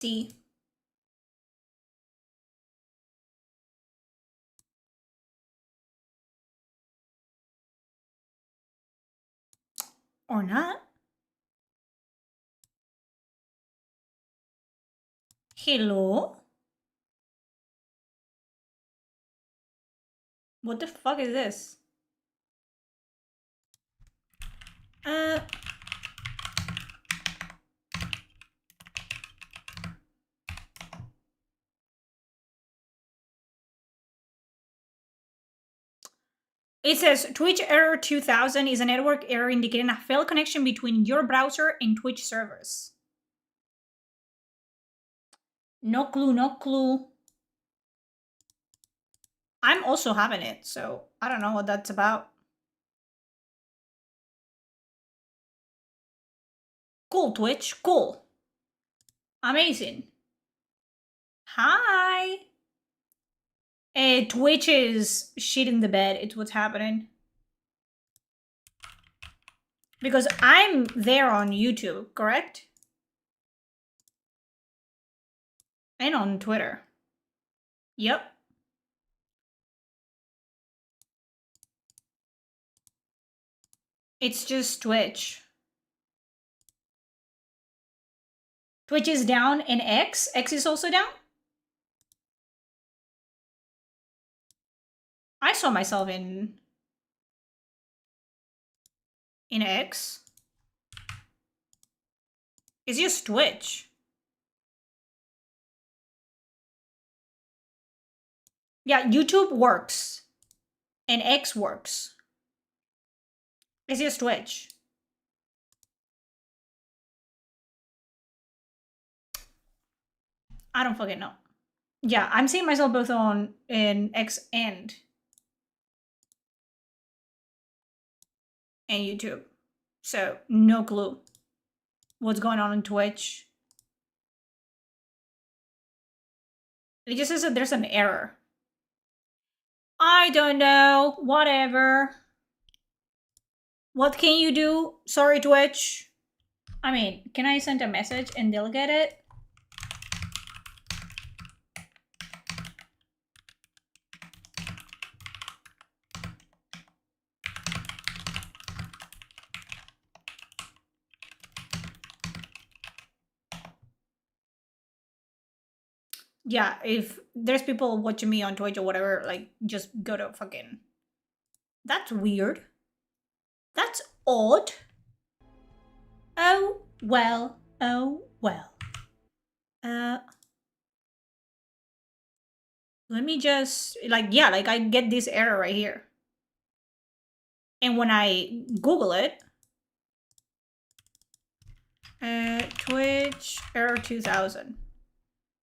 See. Or not. Hello? What the fuck is this? It says Twitch error 2000 is a network error indicating a failed connection between your browser and Twitch servers. No clue, no clue. I'm also having it, so I don't know what that's about. Cool, Twitch, cool. Amazing. Hi. Twitch is shit in the bed. It's what's happening. Because I'm there on YouTube, correct? And on Twitter. Yep. It's just Twitch. Twitch is down and X. X is also down? I saw myself in X. It's just Twitch. Yeah, YouTube works. And X works. It's just Twitch. I don't fucking know. Yeah, I'm seeing myself both in X and YouTube. So, no clue what's going on Twitch. It just says that there's an error. I don't know. Whatever. What can you do? Sorry, Twitch. I mean, can I send a message and they'll get it? Yeah, if there's people watching me on Twitch or whatever, like, just go to fucking... That's weird. That's odd. Oh, well. Oh, well. Let me just... Like, yeah, like, I get this error right here. And when I Google it... Twitch error 2000.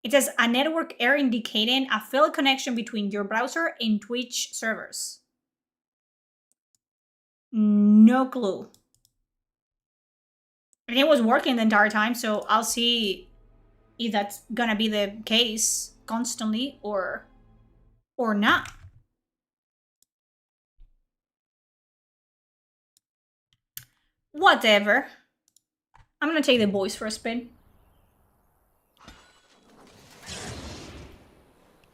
It says a network error indicating a failed connection between your browser and Twitch servers. No clue. And it was working the entire time, so I'll see if that's gonna be the case constantly or not. Whatever. I'm gonna take the boys for a spin.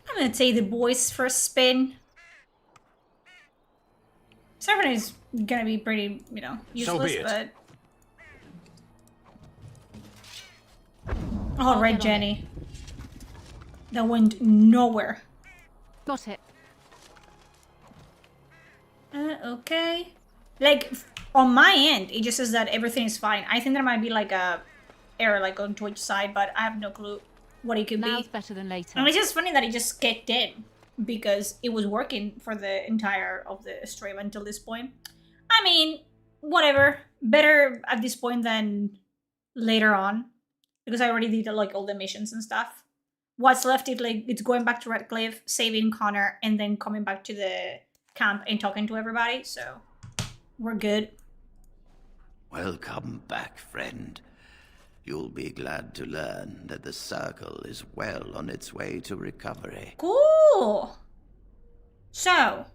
I'm gonna take the boys for a spin. Server is gonna be pretty, you know, useless, but... Oh, Red Jenny. That went nowhere. Got it. Okay. Like, on my end, it just says that everything is fine. I think there might be like a error like on Twitch side, but I have no clue what it could be. Now's better than later. And it's just funny that it just kicked in because it was working for the entire of the stream until this point. I mean, whatever. Better at this point than later on. Because I already did like all the missions and stuff. What's left is like it's going back to Redcliffe, saving Connor, and then coming back to the camp and talking to everybody, so we're good. Welcome back, friend. You'll be glad to learn that the circle is well on its way to recovery. Cool. So,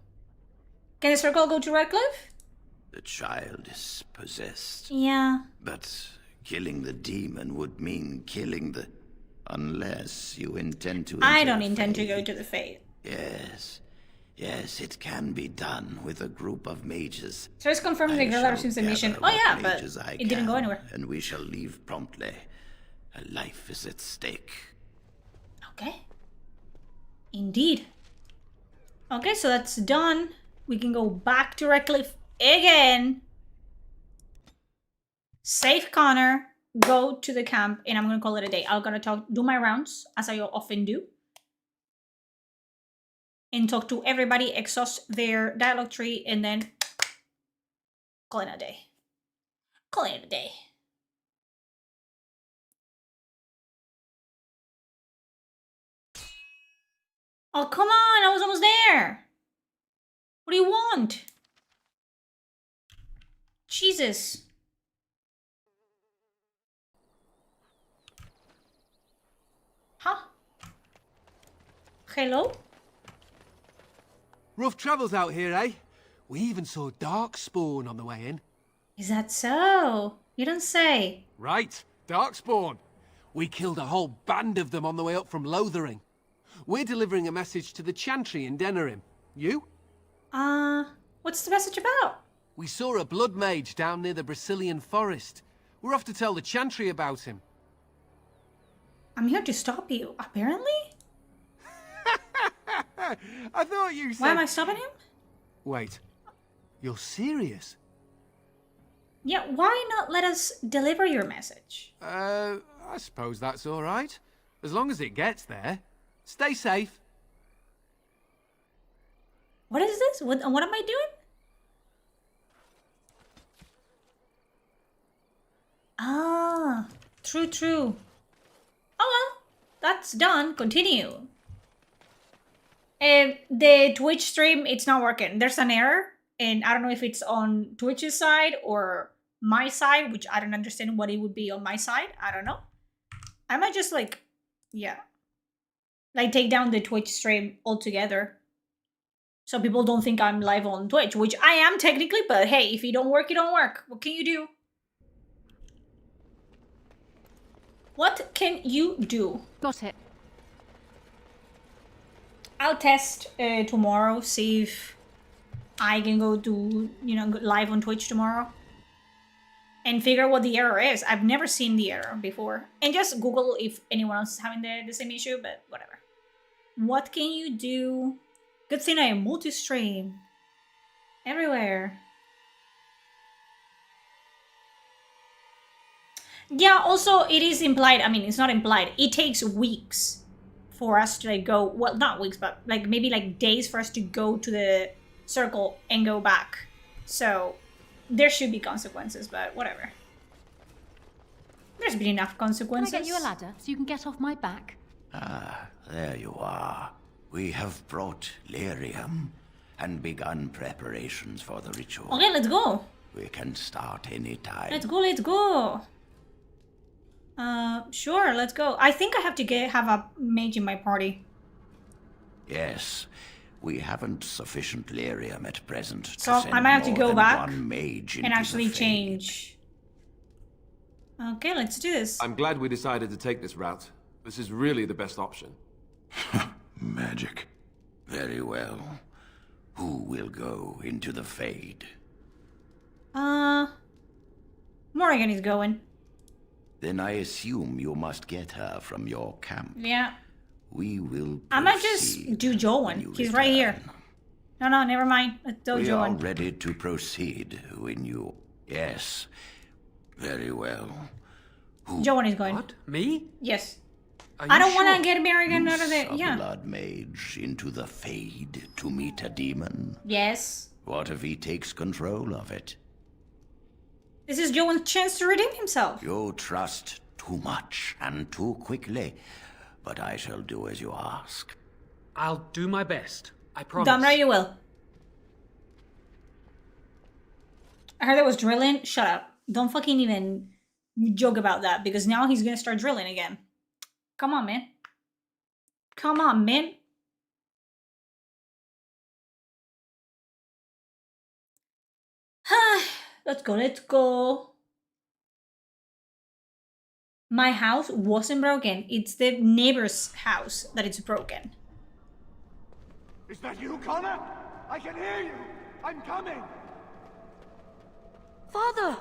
can the circle go to Redcliffe? The child is possessed. Yeah. But killing the demon would mean killing the... Unless you intend to I enter don't the intend to go Fade. to the Fade. Yes, it can be done with a group of mages. So it's confirming the I girl that shall receives the mission. gather Oh what yeah, but mages I it didn't go can, anywhere. and we shall leave promptly. A life is at stake. Okay. Indeed. Okay, so that's done. We can go back to Redcliffe again. Save Connor. Go to the camp, and I'm gonna call it a day. I'm gonna do my rounds as I often do, and talk to everybody, exhaust their dialogue tree, and then call it a day. Call it a day. Oh, come on. I was almost there. What do you want? Jesus. Huh? Hello? Rough travels out here, eh? We even saw Darkspawn on the way in. Is that so? You don't say. Right, Darkspawn. We killed a whole band of them on the way up from Lothering. We're delivering a message to the Chantry in Denerim. You? What's the message about? We saw a blood mage down near the Brazilian forest. We're off to tell the Chantry about him. I'm here to stop you, apparently? I thought you said... Why am I stopping him? Wait, you're serious? Yeah, why not let us deliver your message? I suppose that's all right. As long as it gets there. Stay safe. What is this? What am I doing? Ah, true. Oh well, that's done. Continue. The Twitch stream, it's not working. There's an error, and I don't know if it's on Twitch's side or my side, which I don't understand what it would be on my side. I don't know. I might just like take down the Twitch stream altogether, so people don't think I'm live on Twitch, which I am technically, but hey, if you don't work, you don't work. What can you do? What can you do? Got it. I'll test tomorrow, see if I can go to, live on Twitch tomorrow and figure out what the error is. I've never seen the error before. And just Google if anyone else is having the same issue, but whatever. What can you do? Good thing I am multi-stream. Everywhere. Yeah, also it is implied. I mean, it's not implied. It takes weeks for us to go. Well, not weeks, but maybe days for us to go to the circle and go back. So there should be consequences, but whatever. There's been enough Can I consequences. get you a ladder so you can get off my back? Ah, there you are. We have brought lyrium and begun preparations for the ritual. Okay, let's go. We can start any time. Let's go. Sure, let's go. I think I have to have a mage in my party. Yes, we haven't sufficient lyrium at present to So send I might have to more go than back one mage and into actually the Fade. change. Okay, let's do this. I'm glad we decided to take this route. This is really the best option. Magic. Very well. Who will go into the Fade? Morrigan is going. Then I assume you must get her from your camp. Yeah. We will I might just proceed do when Joan. you He's right here. return. No, never mind. Let's do We are Joan. ready to proceed when you... Yes. Very well. Joan is going. What? Me? Yes. Are I you don't want sure? to get Morrigan out of Loose the... a Yeah. blood mage into the Fade to meet a demon. Yes. What if he takes control of it? This is Joan's chance to redeem himself. You trust too much and too quickly, but I shall do as you ask. I'll do my best. I promise. Damn right you will. I heard that was drilling. Shut up. Don't fucking even joke about that, because now he's gonna start drilling again. Come on, man. Come on, man. Let's go. My house wasn't broken. It's the neighbor's house that it's broken. Is that you, Connor? I can hear you! I'm coming! Father!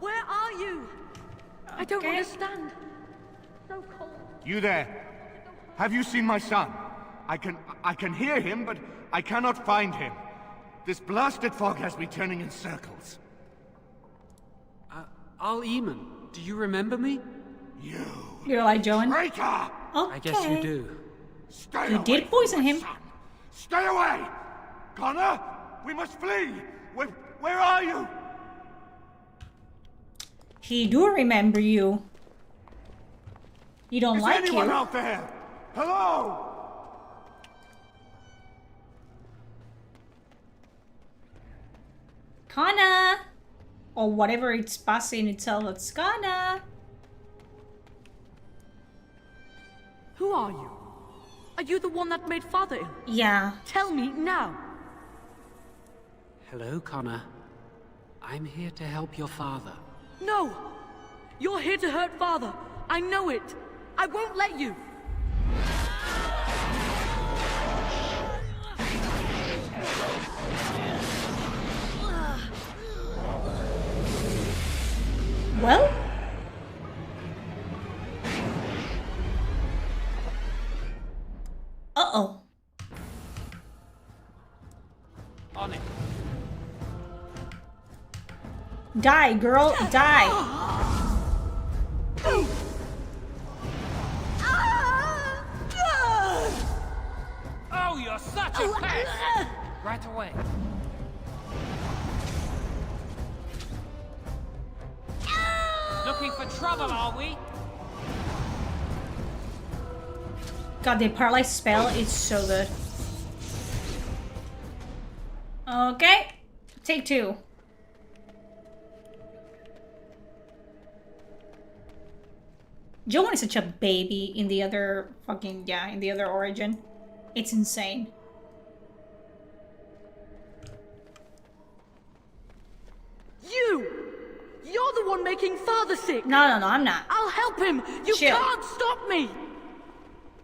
Where are you? I don't Okay. understand. So cold. You there? Have you seen my son? I can hear him, but I cannot find him. This blasted fog has me turning in circles. Al-Eamon, do you remember me? You're like Joan. Traitor! Okay. I guess you do. Stay You away did from poison my him. son. Stay away! Connor, we must flee! Where are you? He do remember you. He don't Is like anyone you. out there? Hello? Kana! Or whatever it's passing itself, it's Kana. Who are you? Are you the one that made Father ill? Yeah. Tell me now. Hello, Connor. I'm here to help your father. No! You're here to hurt Father. I know it. I won't let you. Well? Uh-oh. On it. Die, girl, die. Oh, you're such a pest! Right away. Looking for trouble, are we? God, the paralyzed spell is so good. Okay. Take two. Joan is such a baby in the other in the other origin. It's insane. You're the one making Father sick. No, I'm not. I'll help him. You Chill. can't stop me.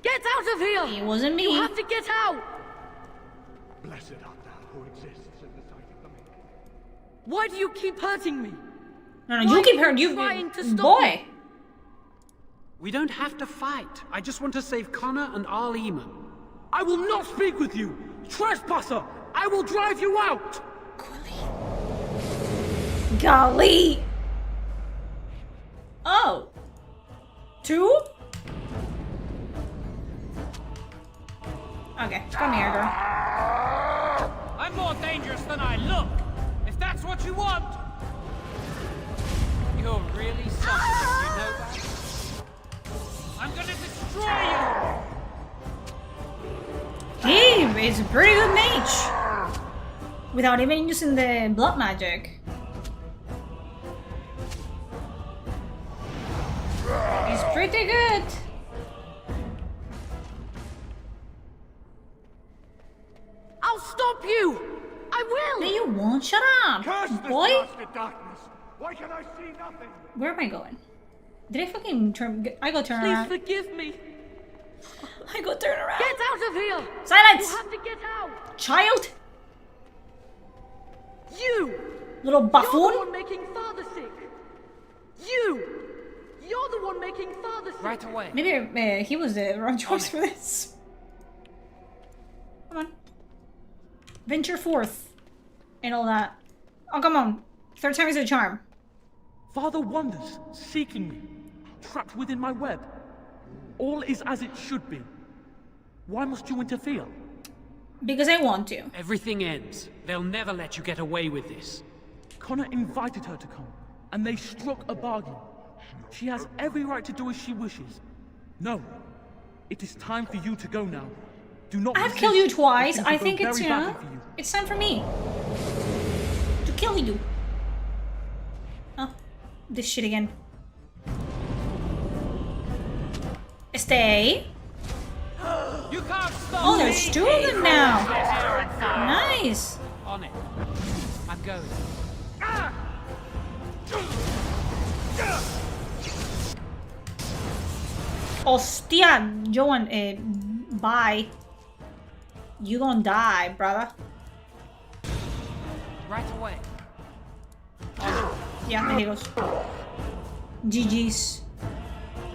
Get out of here. It wasn't me. You have to get out. Blessed art thou who exists in the sight of the maker. Why do you keep hurting me? No, Why you keep are hurting you, trying to stop boy. me? We don't have to fight. I just want to save Connor and Al-Eamon. I will not speak with you! Trespasser! I will drive you out! Golly. Oh. Two? Okay, come here, girl. I'm more dangerous than I look. If that's what you want. You're really something, you know that? I'm gonna destroy you! He is a pretty good mage. Without even using the blood magic. He's pretty good. I'll stop you. I will. No, you won't. Shut up, Curse this boy. blasted darkness! Why can I see nothing? Where am I going? Did I fucking turn? I go turn Please around. forgive me. I go turn around. Get out of here. Silence, You have to get out. child. You. Little You're the buffoon. one making Father sick. You're the one making Father sick. Right away. Maybe he was the wrong choice for this. Come on. Venture forth. And all that. Oh, come on. Third time is a charm. Father wanders, seeking me, trapped within my web. All is as it should be. Why must you interfere? Because I want to. Everything ends. They'll never let you get away with this. Connor invited her to come, and they struck a bargain. She has every right to do as she wishes. No, it is time for you to go now. Do not I've resist, killed you or twice. things I will go think it's, very you know, badly for you. it's time for me to kill you. Oh, this shit again. Stay. You can't stop Oh, me. there's two of them now. Get here and fire. Nice. On it. I'm going. Hostia, Joan, bye. You gonna die, brother. Right away. Yeah, there he goes. GG's.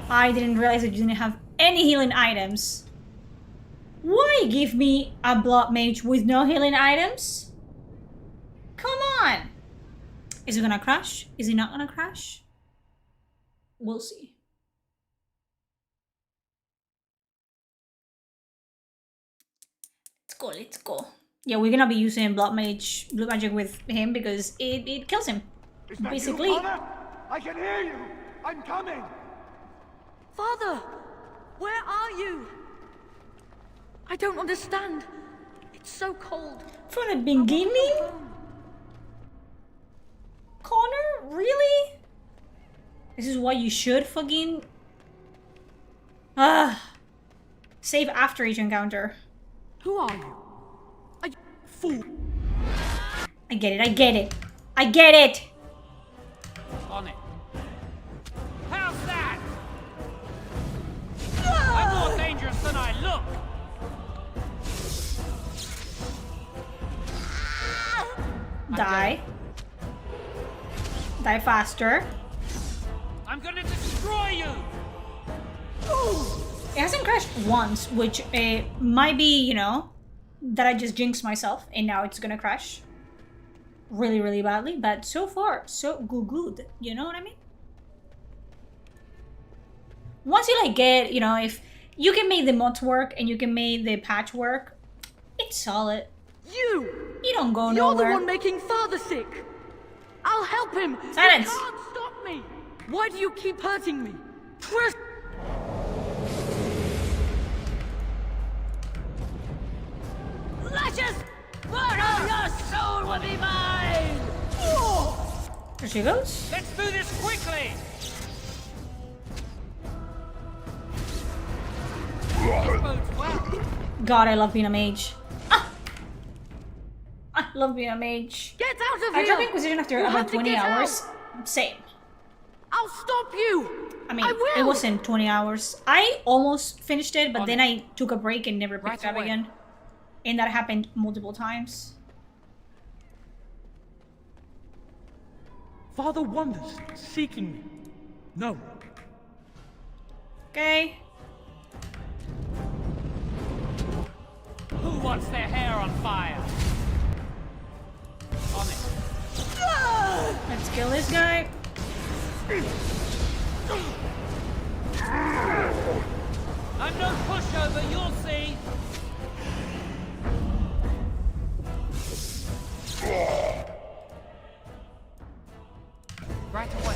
I didn't realize that you didn't have any healing items. Why give me a blood mage with no healing items? Come on! Is it gonna crash? Is it not gonna crash? We'll see. Let's go, let's go. Yeah, we're gonna be using blood magic with him because it kills him. Is that Basically. you, Father? I can hear you. I'm coming. Father, where are you? I don't understand. It's so cold. From the beginning? Connor? Really? This is what you should fucking... Save after each encounter. Who are you? Are you fool? I get it, I get it. I get it! On it. How's that? I'm more dangerous than I look. Die. Die faster. I'm gonna destroy you. It hasn't crashed once, which might be, you know, that I just jinxed myself and now it's gonna crash really, really badly. But so far, so good. You know what I mean? Once you like get, you know, if you can make the mods work and you can make the patch work, it's solid. You! You don't go You're nowhere. the one making Father sick. I'll help him. Silence. You can't stop me. Why do you keep hurting me? Press. Lashes! Murder, your soul will be mine! There she goes. Let's do this quickly. This bodes well. God, I love being a mage. Ah! I love being a mage. Get out of I here! dropped Inquisition after You about have to 20 get hours. out. Same. I'll stop you. I mean, I will. it wasn't 20 hours. I almost finished it, but On then it. I took a break and never picked Right it up away. again. And that happened multiple times. Father wanders, seeking me. No. Okay. Who wants their hair on fire? On it. Let's kill this guy. I'm no pushover, you'll see. Right away.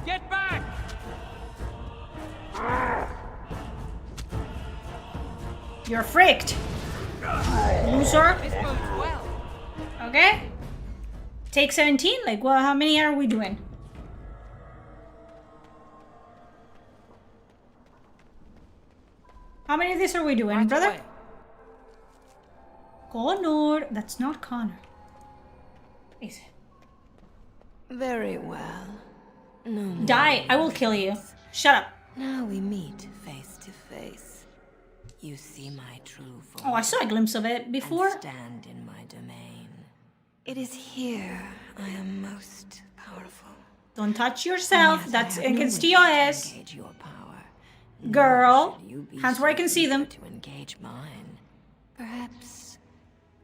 Get back! You're fricked. Loser. This bodes well. Okay. Take 17? Like, well, how many are we doing? How many of these are we doing, Right brother? away. Connor. That's not Connor. Is it? Very well. No more Die. I will kill you. Shut up. Now we meet face to face. You see my true form. Oh, I saw a glimpse of it before. And stand in my domain. It is here I am most powerful. Don't touch yourself. Yet I That's have no against wish your to ass. engage your power. Girl. Nor should you be Hands where I so can see them. eager to engage mine. Perhaps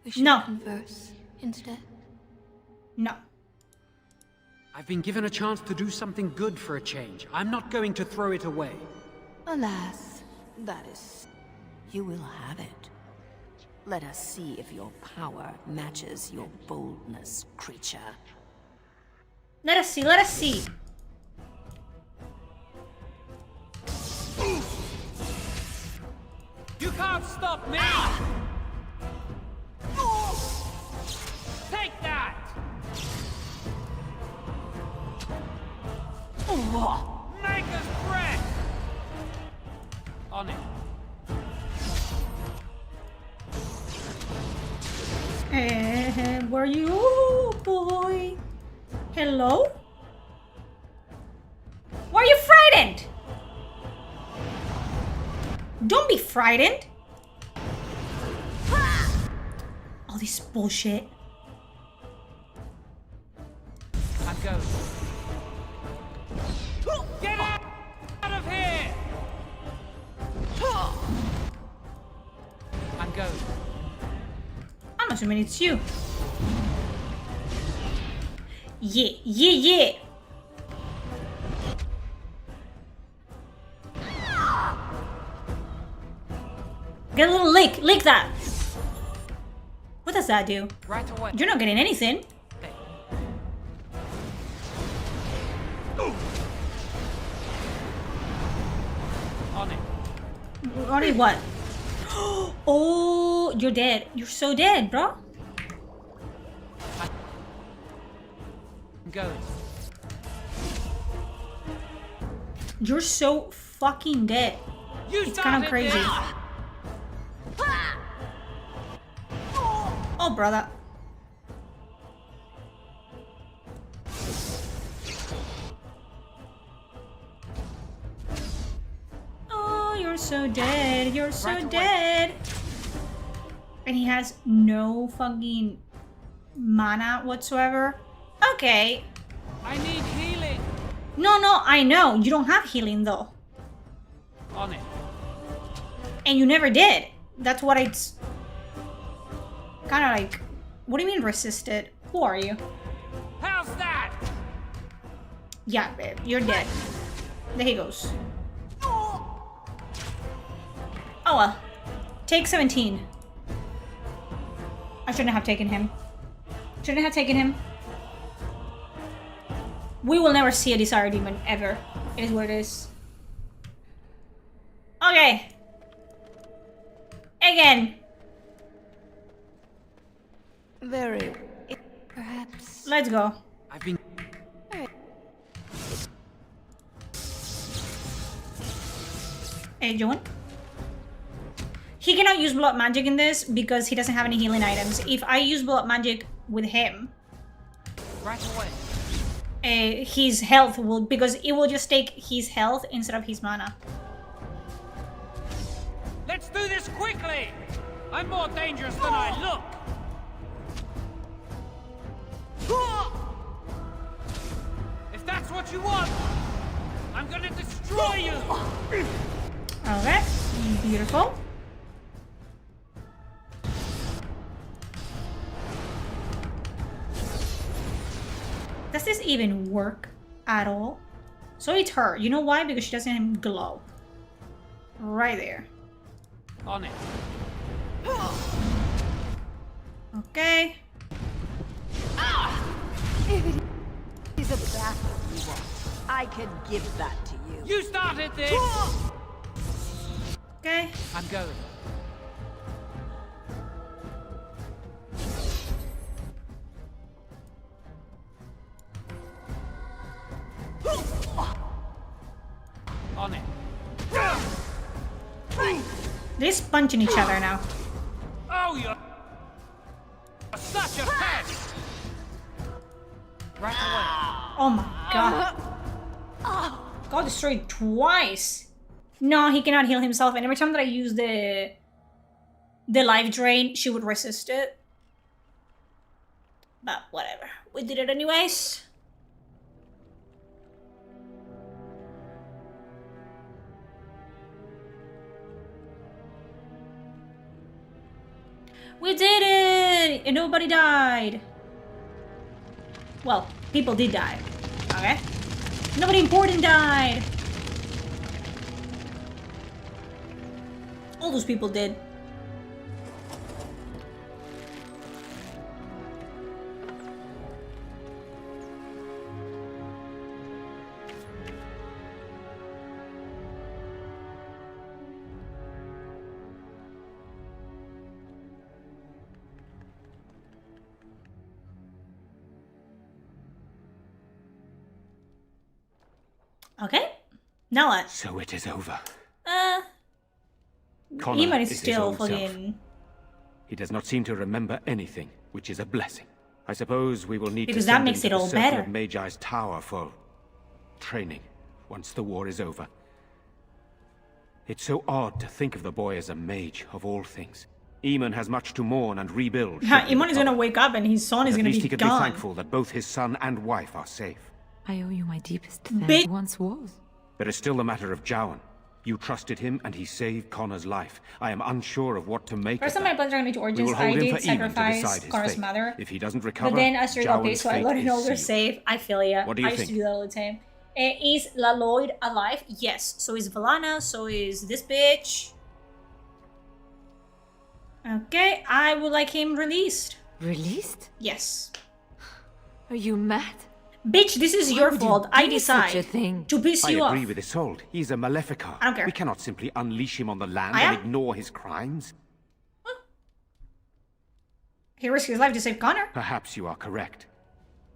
we should No. converse instead. No. I've been given a chance to do something good for a change. I'm not going to throw it away. Alas, that is... You will have it. Let us see if your power matches your boldness, creature. Let us see. Let us see. You can't stop me! Take that! Maker's breath! On it. Where are you, boy? Hello? Why are you frightened? frightened! Don't be frightened! All this bullshit. I'm going. Get out of here! I'm going. I'm assuming it's you. Yeah, yeah, yeah. Get a little lick. Lick that. What does that do? Right away. You're not getting anything. On it. On it what? Oh, you're dead. You're so dead, bro. I'm going. You're so fucking dead. It's kind of crazy. Oh, brother. Oh, you're so dead. You're so dead. And he has no fucking mana whatsoever. Okay. I need healing. No, I know. You don't have healing, though. On it. And you never did. That's what it's... kind of like... What do you mean resisted? Who are you? How's that? Yeah, babe. You're dead. There he goes. Oh, well. Take 17. I shouldn't have taken him. Shouldn't have taken him. We will never see a Desire Demon, ever. It is what it is. Okay. Again. Very... perhaps... Let's go. I've been... Hey, Joan. He cannot use blood magic in this because he doesn't have any healing items. If I use blood magic with him, Right away. his health will, because it will just take his health instead of his mana. Let's do this quickly! I'm more dangerous than I look! If that's what you want, I'm gonna destroy you! Okay, beautiful. Does this even work at all? So it's her. You know why? Because she doesn't glow. Right there. On it. Okay. If it is a battle you want, I can give that to you. You started this! Okay. I'm going. On it. They're just punching each other now. Oh, you're such a pest! Right away. Oh my god. Got destroyed twice. No, he cannot heal himself. And every time that I use the life drain, she would resist it. But whatever. We did it anyways. We did it! And nobody died. Well, people did die. Okay? Nobody important died. All those people did. Okay. Now what? So it is over. He might is his still old self. fucking... He does not seem to remember anything, which is a blessing. I suppose we will need Because to that send makes him it to the all Circle better. of Magi's tower for training. once the war is over. It's so odd to think of the boy as a mage, of all things. Eamon has much to mourn and rebuild. Eamon is gonna wake up and his son is gonna be At least he can gone. be thankful that both his son and wife are safe. I owe you my deepest thanks. Once was. There is still the matter of Jowan. You trusted him, and he saved Connor's life. I am unsure of what to make First of time that. I played Dragon Age We Origins, will I hold him did for Eamon to sacrifice decide his Connor's fate. mother. If he doesn't recover, But then I started got Jowan's pissed, so I fate let it is over sealed. save. I feel ya. What do you I used to think? do that all the time. Is Laloid alive? Yes. So is Valana. So is this bitch. Okay, I would like him released. Released? Yes. Are you mad? Bitch, this is your fault. I decide such a thing? to piss you I off. agree with Isolde. He's a Maleficar. I don't care. We cannot simply unleash him on the land I and am? ignore his crimes. He risked his life to save Connor. Perhaps you are correct.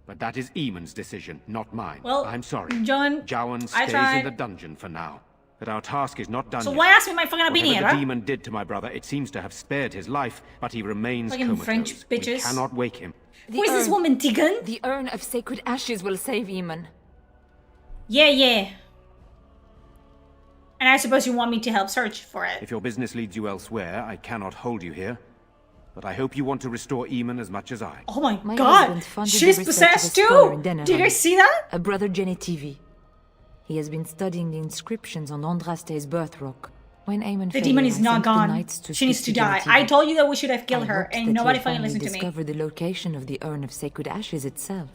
But that is Eamon's decision, not mine. Well, I'm sorry. John, Jowan I stays tried. in the dungeon for now. But our task is not done So yet. why ask me my fucking opinion, Whatever the huh? demon did to my brother, it seems to have spared his life, but he remains Fucking comatose. French We bitches. cannot wake him. Who is this woman, Tegan? The urn of sacred ashes will save Eamon. Yeah, yeah. And I suppose you want me to help search for it. If your business leads you elsewhere, I cannot hold you here. But I hope you want to restore Eamon as much as I. Oh my, My god! husband funded She's the research of a possessed scholar in too! Denerim, Did you guys see that? A brother Genetivi. He has been studying the inscriptions on Andraste's birth rock. When Eamon The fell, demon I is not sent the gone. knights to She needs to speak die. Genetivi. I told you that we should have killed I her, hoped and that nobody you'd fucking finally listened to me. discover the location of the urn of sacred ashes itself.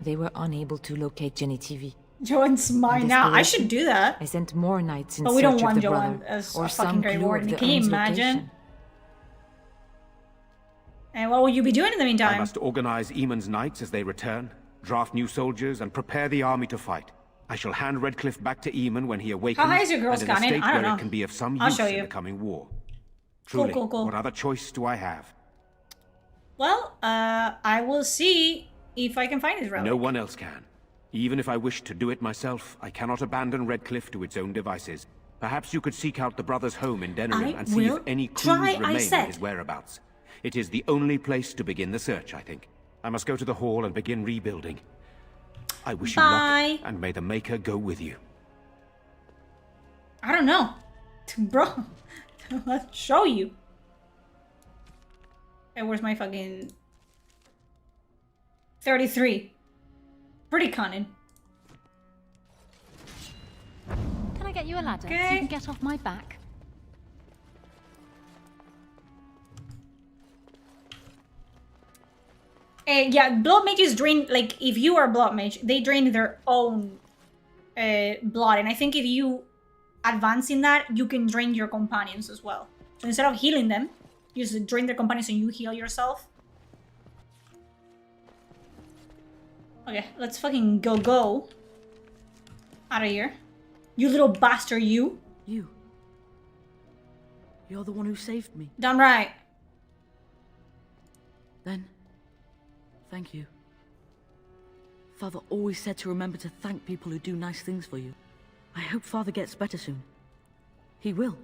They were unable to locate Genetivi. Joan's mine now. I should do that. I sent more knights in But we search don't of want the Joan brother, as or a fucking some Grey clue Warden. of the Can you urn's imagine? location. And what will you be doing in the I meantime? must organize Eamon's knights as they return, draft new soldiers, and prepare the army to fight. I shall hand Redcliffe back to Eamon when he awakens, How high is your girl's and in a cannon? state I don't where know. it can be of some I'll use show in you. the coming war. Cool, Truly, cool. what other choice do I have? Well, I will see if I can find his relic. No one else can. Even if I wished to do it myself, I cannot abandon Redcliffe to its own devices. Perhaps you could seek out the brother's home in Denerim I and see if will any clues try, I remain said. of his whereabouts. It is the only place to begin the search, I think. I must go to the hall and begin rebuilding. I wish you Bye. luck, and may the Maker go with you. I don't know. Bro, let's show you. Hey, where's my fucking 33? Pretty cunning. Can I get you a ladder so Okay. you can get off my back? Yeah, blood mages drain, like, if you are a blood mage, they drain their own blood. And I think if you advance in that, you can drain your companions as well. So instead of healing them, you just drain their companions and you heal yourself. Okay, let's fucking go. Out of here. You little bastard, you. You. You're the one who saved me. Damn right. Then, thank you. Father always said to remember to thank people who do nice things for you. I hope Father gets better soon. He will.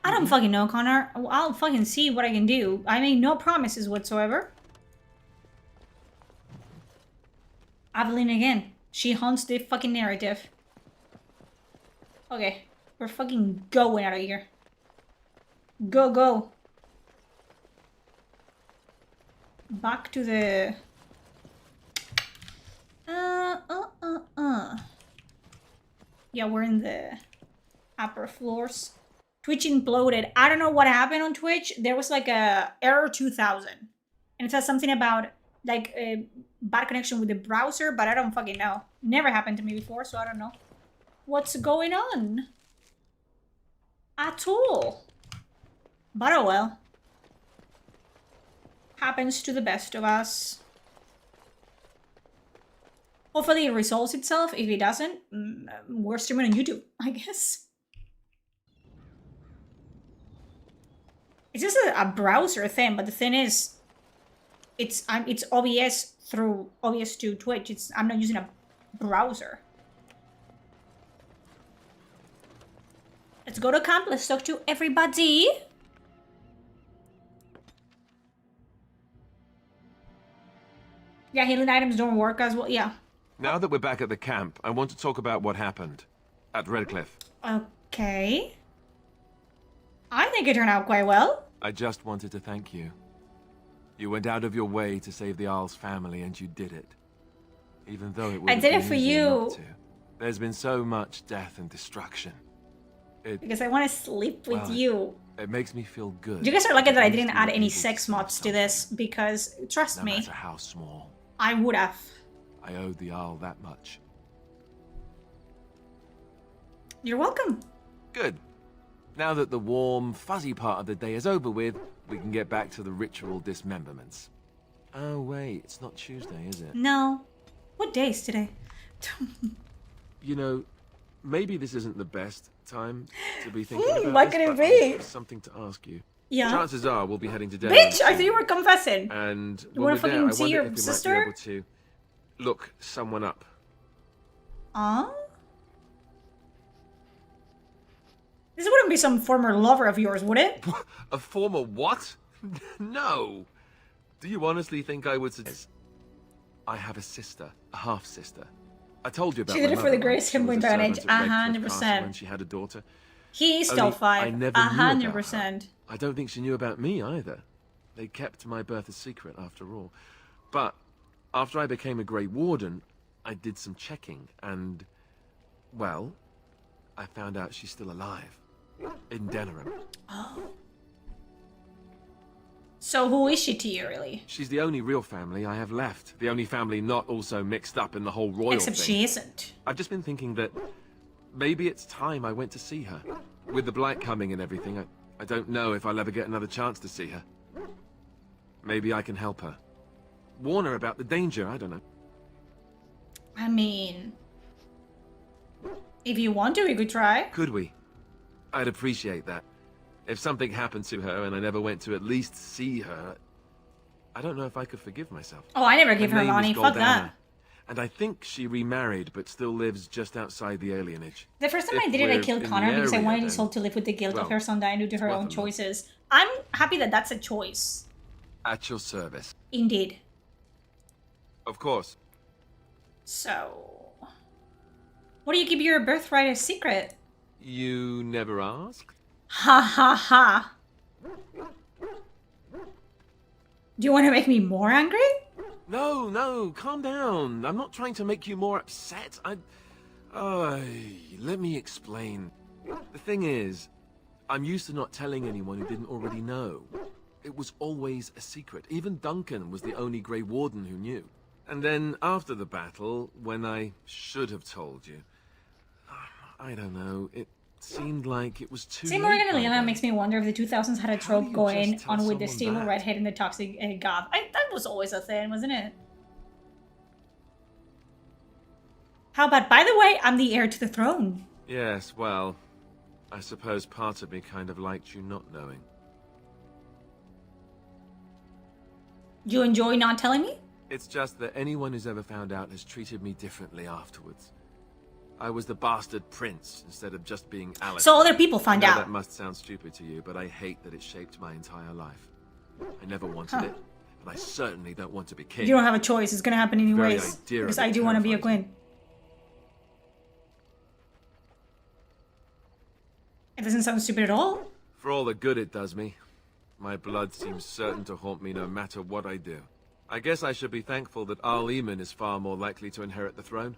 I don't fucking know, Connor. I'll fucking see what I can do. I make no promises whatsoever. Aveline again. She haunts the fucking narrative. Okay, we're fucking going out of here. Go. Back to the... Yeah, we're in the upper floors. Twitch imploded. I don't know what happened on Twitch. There was like a error 2000. And it says something about like a bad connection with the browser, but I don't fucking know. Never happened to me before, so I don't know what's going on at all. But oh well. Happens to the best of us. Hopefully it resolves itself. If it doesn't, we're streaming on YouTube, I guess. It's just a browser thing, but the thing is, it's OBS through OBS to Twitch. I'm not using a browser. Let's go to camp. Let's talk to everybody. Yeah, healing items don't work as well. Yeah. Now that we're back at the camp, I want to talk about what happened at Redcliffe. Okay. I think it turned out quite well. I just wanted to thank you. You went out of your way to save the Arl's family, and you did it. Even though it would I have did been it for easier you. not to. There's been so much death and destruction. Because I want to sleep with well, you. It makes me feel good. You guys are lucky that I At least didn't you add were any able to sex save mods to something. this, because, trust No me, matter how small, I would have. I owed the Arl that much. You're welcome. Good. Now that the warm, fuzzy part of the day is over with, we can get back to the ritual dismemberments. Oh wait, it's not Tuesday, is it? No. What day is today? You know, maybe this isn't the best time to be thinking about what this, could it but be? I've something to ask you. Yeah. Chances are we'll be heading to Denver. Bitch, I thought you were confessing. And You when wanna we're there, fucking I see wonder your if we sister? might be able to look someone up. This wouldn't be some former lover of yours, would it? A former what? No. Do you honestly think I would suggest? I have a sister, a half-sister. I told you about She my did it for mother, the right? greatest She was a sibling bondage. servant at Redcliffe 100%. Castle when she had a daughter. He's still Only I five. never knew about her. 100%. I don't think she knew about me either. They kept my birth a secret after all. But after I became a Grey Warden, I did some checking and, well, I found out she's still alive. In Denerim. Oh. So who is she to you, really? She's the only real family I have left. The only family not also mixed up in the whole royal Except thing. she isn't. I've just been thinking that maybe it's time I went to see her. With the blight coming and everything, I don't know if I'll ever get another chance to see her. Maybe I can help her. Warn her about the danger, I don't know. I mean, if you want to, we could try. Could we? I'd appreciate that. If something happened to her and I never went to at least see her, I don't know if I could forgive myself. Oh, I never give her name is money. Fuck that. Goldana, and I think she remarried but still lives just outside the alienage. The first time If I did it, I we're killed in Connor the because I area, wanted then- Isolde to live with the guilt of well, her son dying due to her it's own worth a look. choices. I'm happy that that's a choice. At your service. Indeed. Of course. So, what do you keep your birthright a secret? You never asked? Ha ha ha. Do you want to make me more angry? No, no, calm down. I'm not trying to make you more upset. Let me explain. The thing is, I'm used to not telling anyone who didn't already know. It was always a secret. Even Duncan was the only Grey Warden who knew. And then after the battle, when I should have told you, I don't know, it seemed like it was too Seeing late Morgan and by Lyanna then. makes me wonder if the 2000s had a trope you going just tell on with the someone stable that? redhead and the toxic goth. That was always a thing, wasn't it? How about, by the way, I'm the heir to the throne. Yes, well, I suppose part of me kind of liked you not knowing. Do you enjoy not telling me? It's just that anyone who's ever found out has treated me differently afterwards. I was the bastard prince instead of just being Alice. So other people found I know out. That must sound stupid to you, but I hate that it shaped my entire life. I never wanted it, and I certainly don't want to be king. You don't have a choice. It's going to happen Very anyways. idea of Because it I do want to be a terrifies queen. It doesn't sound stupid at all. For all the good it does me, my blood seems certain to haunt me no matter what I do. I guess I should be thankful that Arl Eamon is far more likely to inherit the throne.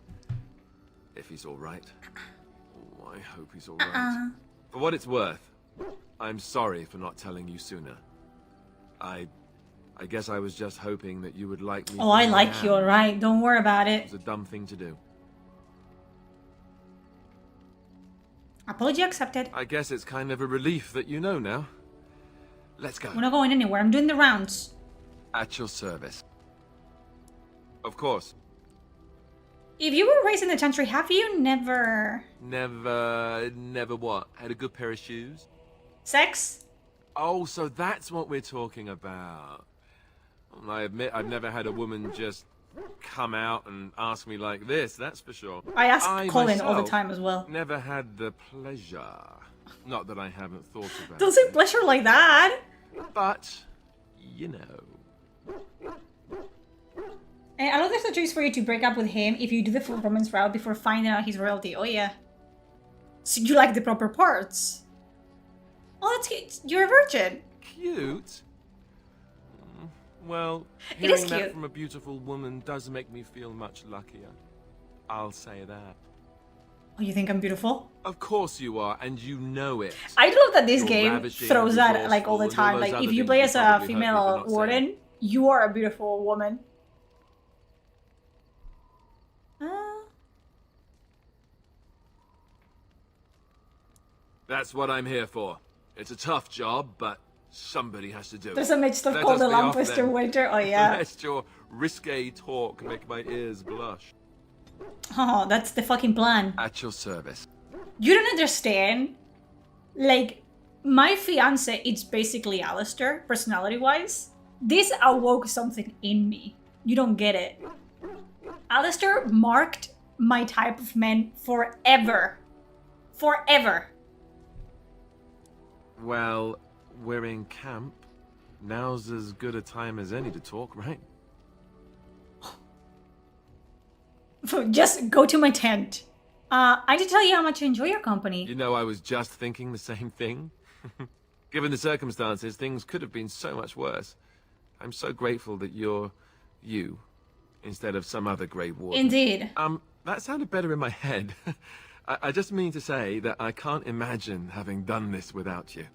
If he's alright. Oh, I hope he's alright. For what it's worth, I'm sorry for not telling you sooner. I guess I was just hoping that you would like me. Oh, for I who like am. you, alright. Don't worry about It it. was a dumb thing to do. Apology accepted. I guess it's kind of a relief that you know now. Let's go. We're not going anywhere. I'm doing the rounds. At your service. Of course. If you were raised in the Chantry, have you never... Never what? Had a good pair of shoes? Sex? Oh, so that's what we're talking about. I admit I've never had a woman just come out and ask me like this, that's for sure. I ask Colin all the myself time as well. Never had the pleasure. Not that I haven't thought about Don't say pleasure like that. But, you know. And I know there's a choice for you to break up with him if you do the full romance route before finding out his royalty. Oh yeah. So you like the proper parts. Oh, that's cute. You're a virgin. Cute? Well, It is hearing that cute. from a beautiful woman does make me feel much luckier. I'll say that. Oh, you think I'm beautiful? Of course you are, and you know it. I love that this You're game ravishing, throws that like all the resourceful, and all time. those Like other if you things play you as a probably heard people female not say. warden, you are a beautiful woman. That's what I'm here for. It's a tough job, but somebody has to do it. There's a mage stuff Let called us the be off Lamplister then. Waiter. Oh yeah. Lest your risque talk make my ears blush. Oh, that's the fucking plan. At your service. You don't understand. Like, my fiance, it's basically Alistair, personality-wise. This awoke something in me. You don't get it. Alistair marked my type of men forever. Forever. Well, we're in camp. Now's as good a time as any to talk, right? Just go to my tent. I did tell you how much I enjoy your company. You know, I was just thinking the same thing. Given the circumstances, things could have been so much worse. I'm so grateful that you're you instead of some other Grey Warden. Indeed. That sounded better in my head. I just mean to say that I can't imagine having done this without you.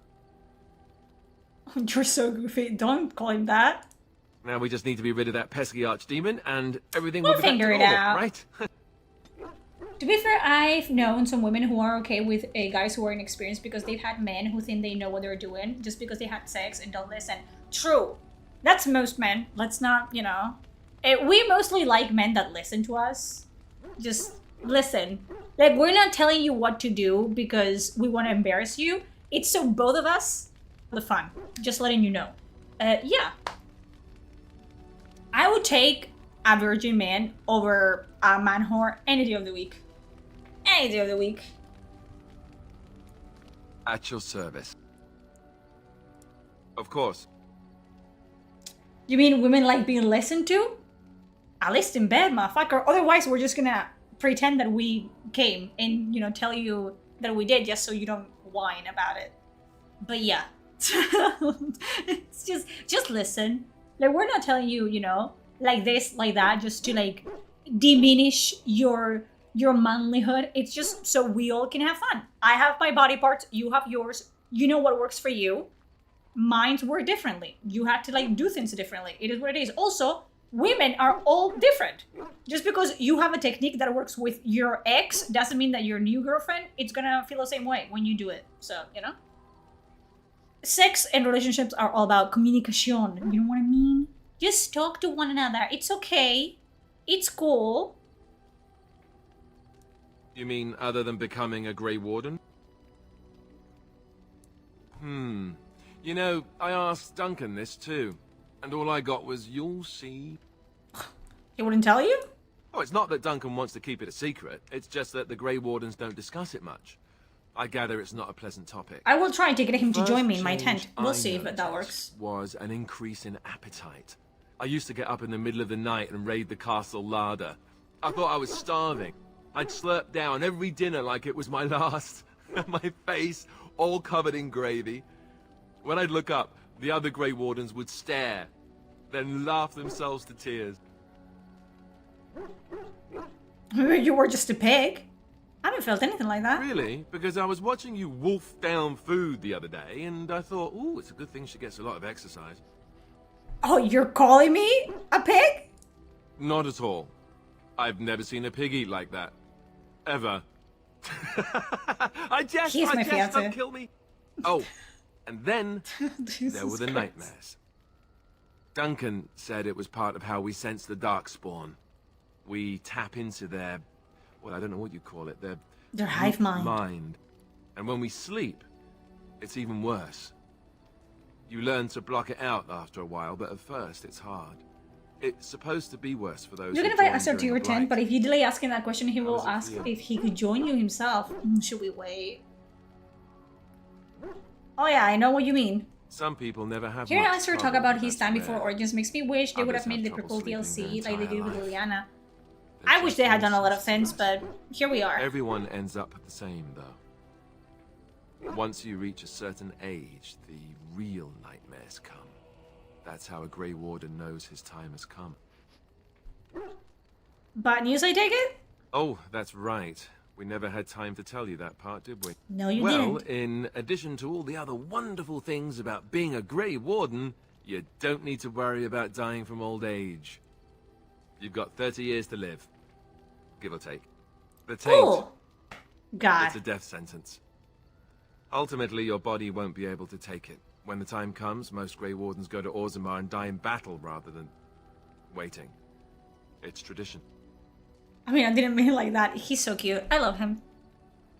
You're so goofy. Don't call him that. Now we just need to be rid of that pesky archdemon and everything We'll will be back to figure it normal, out. right? To be fair, I've known some women who are okay with guys who are inexperienced because they've had men who think they know what they're doing just because they had sex and done this. And true, that's most men. Let's not, you know. We mostly like men that listen to us. Just listen. Like, we're not telling you what to do because we want to embarrass you. It's so both of us, the fun. Just letting you know. Yeah. I would take a virgin man over a man whore any day of the week. Any day of the week. At your service. Of course. You mean women like being listened to? At least in bed, motherfucker. Otherwise, we're just gonna pretend that we came and, you know, tell you that we did just so you don't whine about it. But yeah. It's just listen. Like, we're not telling you, you know, like this, like that, just to like diminish your manlyhood. It's just so we all can have fun. I have my body parts, you have yours. You know what works for you. Mine's work differently. You have to like do things differently. It is what it is. Also, women are all different. Just because you have a technique that works with your ex doesn't mean that your new girlfriend, it's gonna feel the same way when you do it. So, you know? Sex and relationships are all about communication. You know what I mean? Just talk to one another. It's okay. It's cool. You mean other than becoming a Grey Warden? You know, I asked Duncan this too, and all I got was, you'll see. He wouldn't tell you? Oh, it's not that Duncan wants to keep it a secret. It's just that the Grey Wardens don't discuss it much. I gather it's not a pleasant topic. I will try to get him to join me in my First tent. change We'll I see if that noticed works. Was an increase in appetite. I used to get up in the middle of the night and raid the castle larder. I thought I was starving. I'd slurp down every dinner like it was my last. My face all covered in gravy. When I'd look up, the other Grey Wardens would stare, then laugh themselves to tears. You were just a pig. I haven't felt anything like that. Really? Because I was watching you wolf down food the other day, and I thought, ooh, it's a good thing she gets a lot of exercise. Oh, you're calling me a pig? Not at all. I've never seen a pig eat like that. Ever. I jest, don't kill me. Oh, and then there were the nightmares. Duncan said it was part of how we sense the Darkspawn. We tap into their, well, I don't know what you call it, their hive mind. And when we sleep, it's even worse. You learn to block it out after a while, but at first it's hard. It's supposed to be worse for those You're gonna invite Esther to your tent, but if you delay asking that question, he will ask if he could join you himself. Should we wait? Oh yeah, I know what you mean. Some people never have Hearing much Alistair talk trouble, about his that's time before rare. Origins makes me wish they would Others have made the have trouble prequel sleeping DLC their like they did entire with life. Liliana. They're I wish just they had done a lot of nonsense things, but here we are. Everyone ends up the same, though. Once you reach a certain age, the real nightmares come. That's how a Grey Warden knows his time has come. Bad news, I take it? Oh, that's right. We never had time to tell you that part, did we? No, you well, didn't. In addition to all the other wonderful things about being a Grey Warden, you don't need to worry about dying from old age. You've got 30 years to live. Give or take. The taint, Cool. God. it's a death sentence. Ultimately, your body won't be able to take it. When the time comes, most Grey Wardens go to Orzammar and die in battle rather than waiting. It's tradition. I mean, I didn't mean it like that. He's so cute. I love him.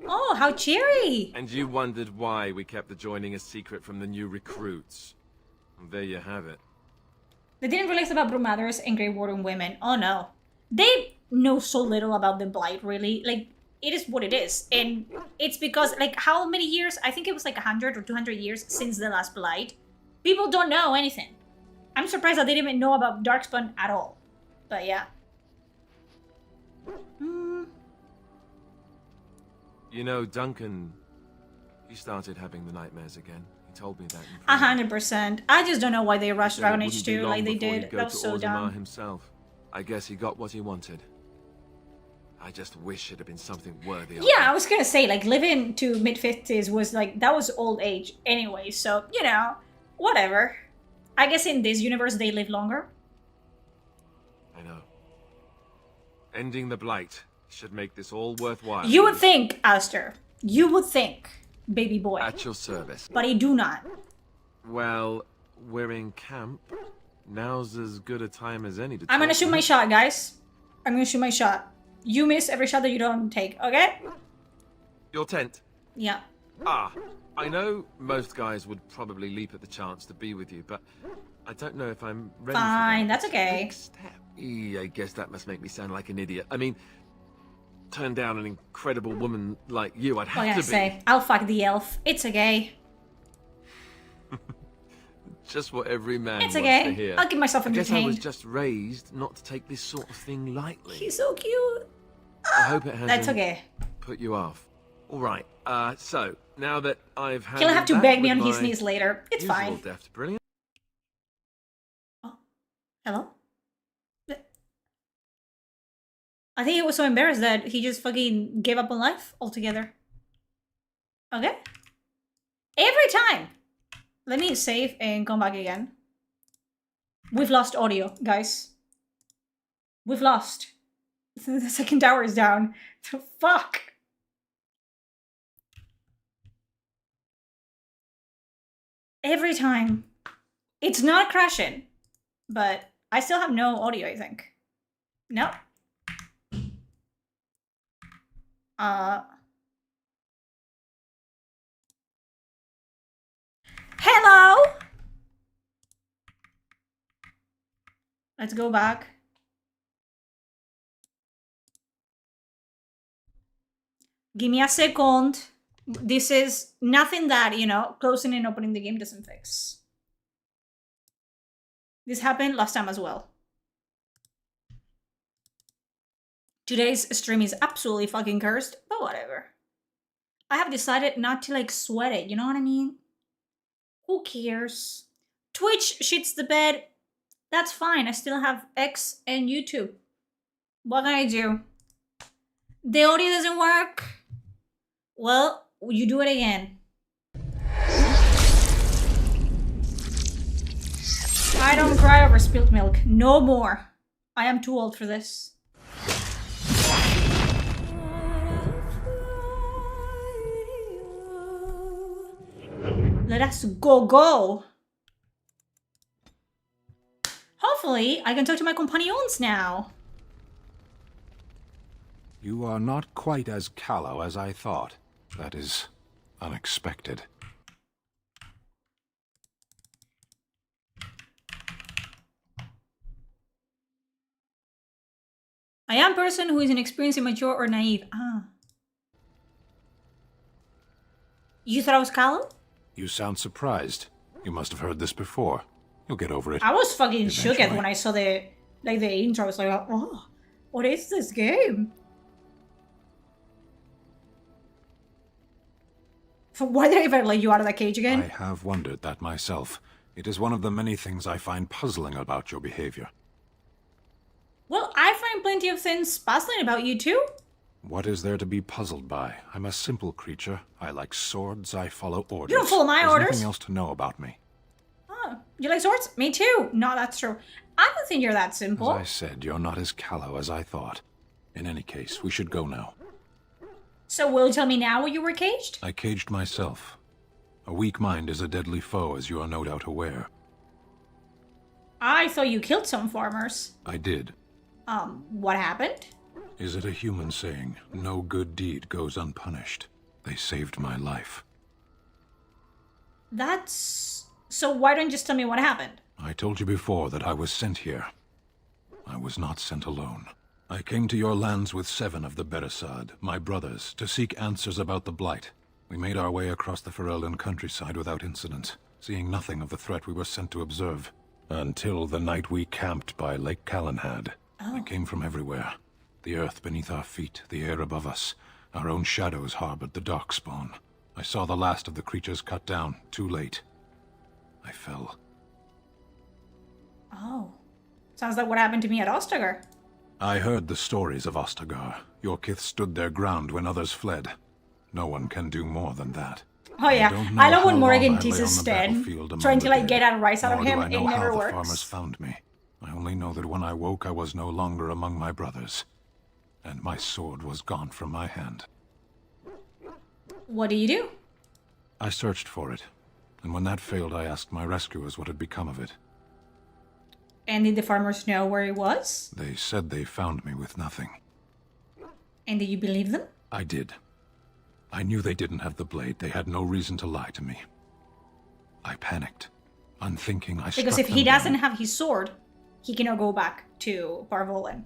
Oh, how cheery. And you wondered why we kept the joining a secret from the new recruits. And there you have it. They didn't release about Broodmothers and Grey Warden women. Oh no. They know so little about the Blight, really. Like, it is what it is. And it's because, like, how many years? I think it was like 100 or 200 years since the last Blight. People don't know anything. I'm surprised that they didn't even know about Darkspawn at all. But yeah. You know, Duncan, he started having the nightmares again. He told me that. 100%. I just don't know why they rushed Said it Dragon wouldn't Age be 2 long like they before he'd did. go That was to so Orzammar dumb. himself. I guess he got what he wanted. I just wish it had been something worthy of Yeah, it. I was gonna say, like, living to mid-50s was, like, that was old age anyway, so, you know, whatever. I guess in this universe they live longer. I know. Ending the Blight should make this all worthwhile. You would think, Alistair. You would think, baby boy. At your service. But I do not. Well, we're in camp. Now's as good a time as any to I'm gonna talk, shoot my right? shot, guys. I'm gonna shoot my shot. You miss every shot that you don't take, okay? Your tent. Yeah. Ah, I know most guys would probably leap at the chance to be with you, but I don't know if I'm ready Fine, for that. that's It's a okay. big step. I guess that must make me sound like an idiot. I mean, turn down an incredible woman like you, I'd What have can I to say? I'll fuck the elf. It's okay. be. Just what every man It's wants okay. to hear. I'll keep myself I guess I was entertained. just raised not to take this sort of thing lightly. He's so cute. I hope it hasn't That's okay. put you off. All right. So now that I've had He'll have to beg me on his knees later. It's fine. Deft, brilliant. Hello? I think he was so embarrassed that he just fucking gave up on life altogether. Okay. Every time. Let me save and come back again. We've lost audio, guys. We've lost. The second tower is down. Fuck. Every time. It's not crashing. But I still have no audio, I think. No. Hello? Let's go back. Give me a second. This is nothing that, you know, closing and opening the game doesn't fix. This happened last time as well. Today's stream is absolutely fucking cursed, but whatever. I have decided not to, like, sweat it, you know what I mean? Who cares? Twitch shits the bed. That's fine. I still have X and YouTube. What can I do? The audio doesn't work. Well, you do it again. I don't cry over spilled milk. No more. I am too old for this. Let us go. Hopefully, I can talk to my companions now. You are not quite as callow as I thought. That is unexpected. I am a person who is inexperienced, immature, or naive. Ah. You thought I was callow? You sound surprised. You must have heard this before. You'll get over it. I was fucking shook eventually. when I saw the intro. I was like, oh, what is this game? Why did I ever let you out of that cage again? I have wondered that myself. It is one of the many things I find puzzling about your behavior. Well, I find plenty of things puzzling about you too. What is there to be puzzled by? I'm a simple creature. I like swords. I follow orders. You don't follow my There's orders. nothing else to know about me. Oh, you like swords? Me too. No, that's true. I don't think you're that simple. As I said, you're not as callow as I thought. In any case, we should go now. So will you tell me now why you were caged? I caged myself. A weak mind is a deadly foe, as you are no doubt aware. I thought you killed some farmers. I did. What happened? Is it a human saying, no good deed goes unpunished? They saved my life. That's... So why don't you just tell me what happened? I told you before that I was sent here. I was not sent alone. I came to your lands with 7 of the Beresad, my brothers, to seek answers about the Blight. We made our way across the Ferelden countryside without incident, seeing nothing of the threat we were sent to observe. Until the night we camped by Lake Calenhad. They came from everywhere. The earth beneath our feet, the air above us. Our own shadows harbored the Darkspawn. I saw the last of the creatures cut down, too late. I fell. Oh. Sounds like what happened to me at Ostagar. I heard the stories of Ostagar. Your kith stood their ground when others fled. No one can do more than that. Oh yeah, I love when Morgan teases Stan, trying to like get a rise out of him. It never works. The farmers found me. I only know that when I woke, I was no longer among my brothers, and my sword was gone from my hand. What do you do? I searched for it, and when that failed, I asked my rescuers what had become of it. And did the farmers know where it was? They said they found me with nothing. And did you believe them? I did. I knew they didn't have the blade. They had no reason to lie to me. I panicked. Unthinking, I struck Because if them he down. doesn't have his sword, he cannot go back to Parvolan.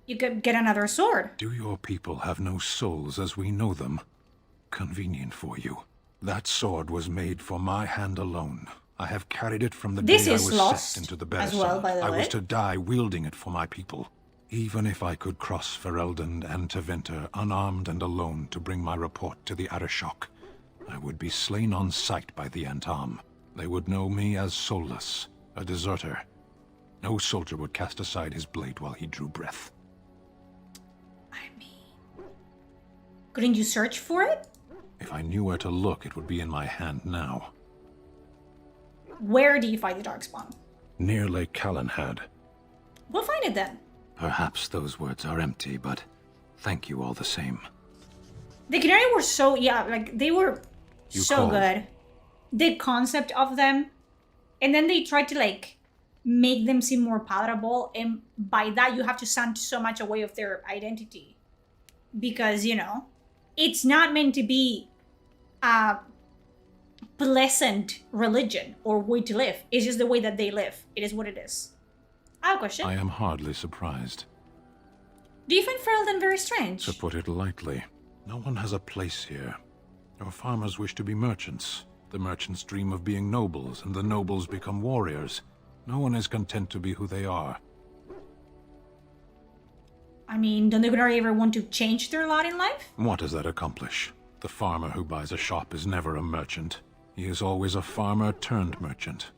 You could get another sword. Do your people have no souls as we know them? Convenient for you. That sword was made for my hand alone. I have carried it from the day I was set into the as well, by the I way. was to die wielding it for my people. Even if I could cross Ferelden and Tevinter unarmed and alone to bring my report to the Arishok, I would be slain on sight by the Antam. They would know me as soulless, a deserter. No soldier would cast aside his blade while he drew breath. Couldn't you search for it? If I knew where to look, it would be in my hand now. Where do you find the Darkspawn? Near Lake Calenhad. We'll find it then. Perhaps those words are empty, but thank you all the same. The Canary were so, yeah, like, they were You so called. good. The concept of them, and then they tried to, like, make them seem more palatable, and by that you have to stand so much away of their identity. Because, you know, it's not meant to be a pleasant religion or way to live. It's just the way that they live. It is what it is. I have a question. I am hardly surprised. Do you find Ferelden very strange? To put it lightly, no one has a place here. Your farmers wish to be merchants. The merchants dream of being nobles, and the nobles become warriors. No one is content to be who they are. I mean, don't the Canary ever want to change their lot in life? What does that accomplish? The farmer who buys a shop is never a merchant. He is always a farmer turned merchant.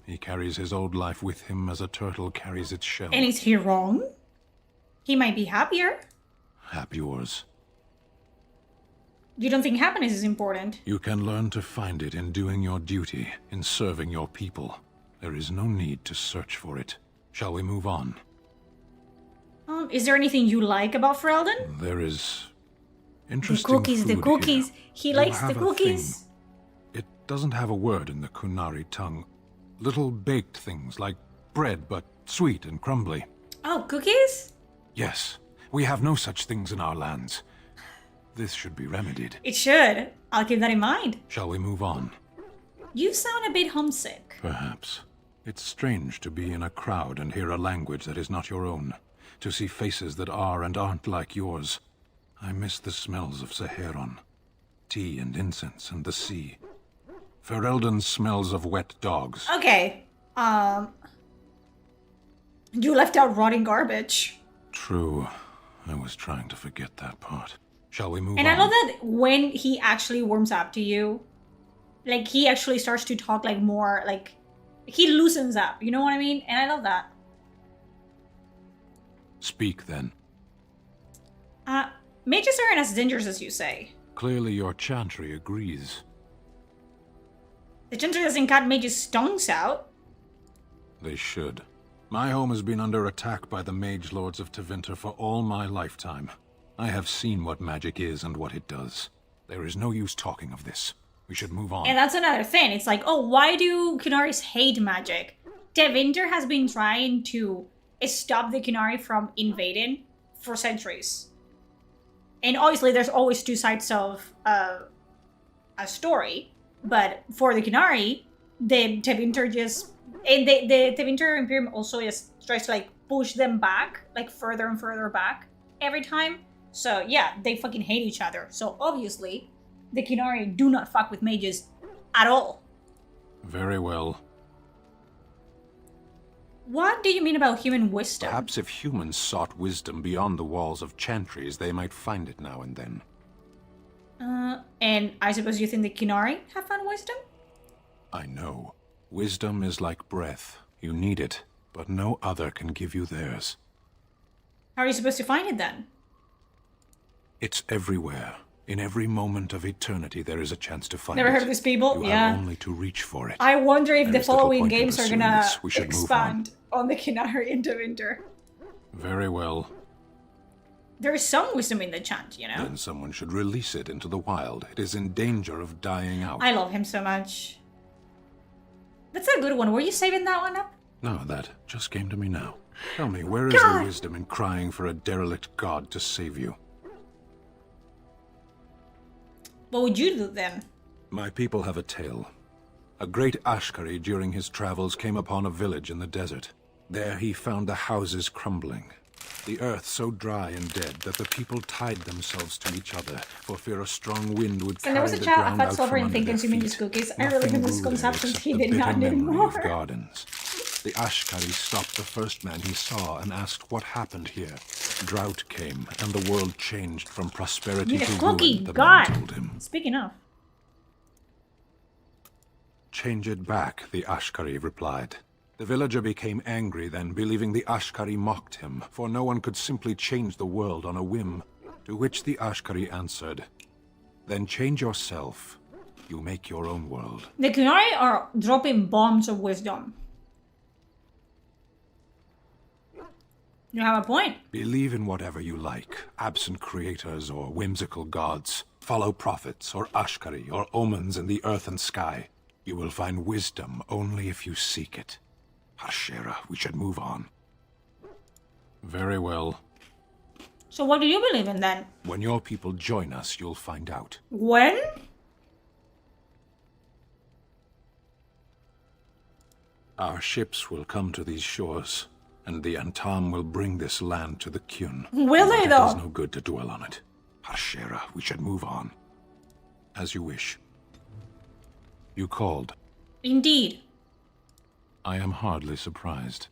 He carries his old life with him as a turtle carries its shell. And is he wrong? He might be happier. Hap yours. You don't think happiness is important? You can learn to find it in doing your duty, in serving your people. There is no need to search for it. Shall we move on? Is there anything you like about Ferelden? There is The interesting cookies, the food cookies. here. He You likes have the a cookies. thing. It doesn't have a word in the Kunari tongue. Little baked things like bread, but sweet and crumbly. Oh, cookies? Yes, we have no such things in our lands. This should be remedied. It should. I'll keep that in mind. Shall we move on? You sound a bit homesick. Perhaps. It's strange to be in a crowd and hear a language that is not your own. To see faces that are and aren't like yours. I miss the smells of Saharon. Tea and incense and the sea. Ferelden smells of wet dogs. Okay. You left out rotting garbage. True. I was trying to forget that part. Shall we move And on? I love that when he actually warms up to you, like, he actually starts to talk, like, more, like, he loosens up, you know what I mean? And I love that. Speak, then. Mages aren't as dangerous as you say. Clearly your chantry agrees. The chantry doesn't cut mages' tongues out. They should. My home has been under attack by the mage lords of Tevinter for all my lifetime. I have seen what magic is and what it does. There is no use talking of this. We should move on. And that's another thing. It's like, oh, why do Kunaris hate magic? Tevinter has been trying to stop the Kunari from invading for centuries. And obviously there's always two sides of a story. But for the Kunari, the Tevinter just... And the Tevinter Imperium also just tries to, like, push them back, like, further and further back every time. So, yeah, they fucking hate each other. So, obviously, the Kunari do not fuck with mages at all. Very well. What do you mean about human wisdom? Perhaps if humans sought wisdom beyond the walls of chantries, they might find it now and then. And I suppose you think the Kunari have found wisdom? I know. Wisdom is like breath. You need it, but no other can give you theirs. How are you supposed to find it then? It's everywhere. In every moment of eternity, there is a chance to find it. Never heard of these people? You Yeah. have only to reach for it. I wonder if There the is little following point in games are pursuing gonna this. We should move expand on the Kunari into winter. Very well. There is some wisdom in the chant, you know? Then someone should release it into the wild. It is in danger of dying out. I love him so much. That's a good one. Were you saving that one up? No, that just came to me now. Tell me, where is the wisdom in crying for a derelict god to save you? What would you do then? My people have a tale. A great Ashkari during his travels came upon a village in the desert. There he found the houses crumbling. The earth so dry and dead that the people tied themselves to each other for fear a strong wind would And there carry was a the chat, a ground fat out sovereign from thing under their consuming his feet. cookies. I really Nothing think grew this there consumption except he the did bitter not need memory more. of gardens. The Ashkari stopped the first man he saw and asked what happened here. Drought came, and the world changed from prosperity Need a to cookie, ruin, the God! man told him. Speaking of. Change it back, the Ashkari replied. The villager became angry then, believing the Ashkari mocked him, for no one could simply change the world on a whim. To which the Ashkari answered, then change yourself. You make your own world. The Kunari are dropping bombs of wisdom. You have a point. Believe in whatever you like, absent creators or whimsical gods. Follow prophets or Ashkari or omens in the earth and sky. You will find wisdom only if you seek it. Hashera, we should move on. Very well. So what do you believe in then? When your people join us, you'll find out. When? Our ships will come to these shores, and the Antam will bring this land to the Kyun. Will they, It though? does no good to dwell on it. Hashera, we should move on. As you wish. You called. Indeed. I am hardly surprised.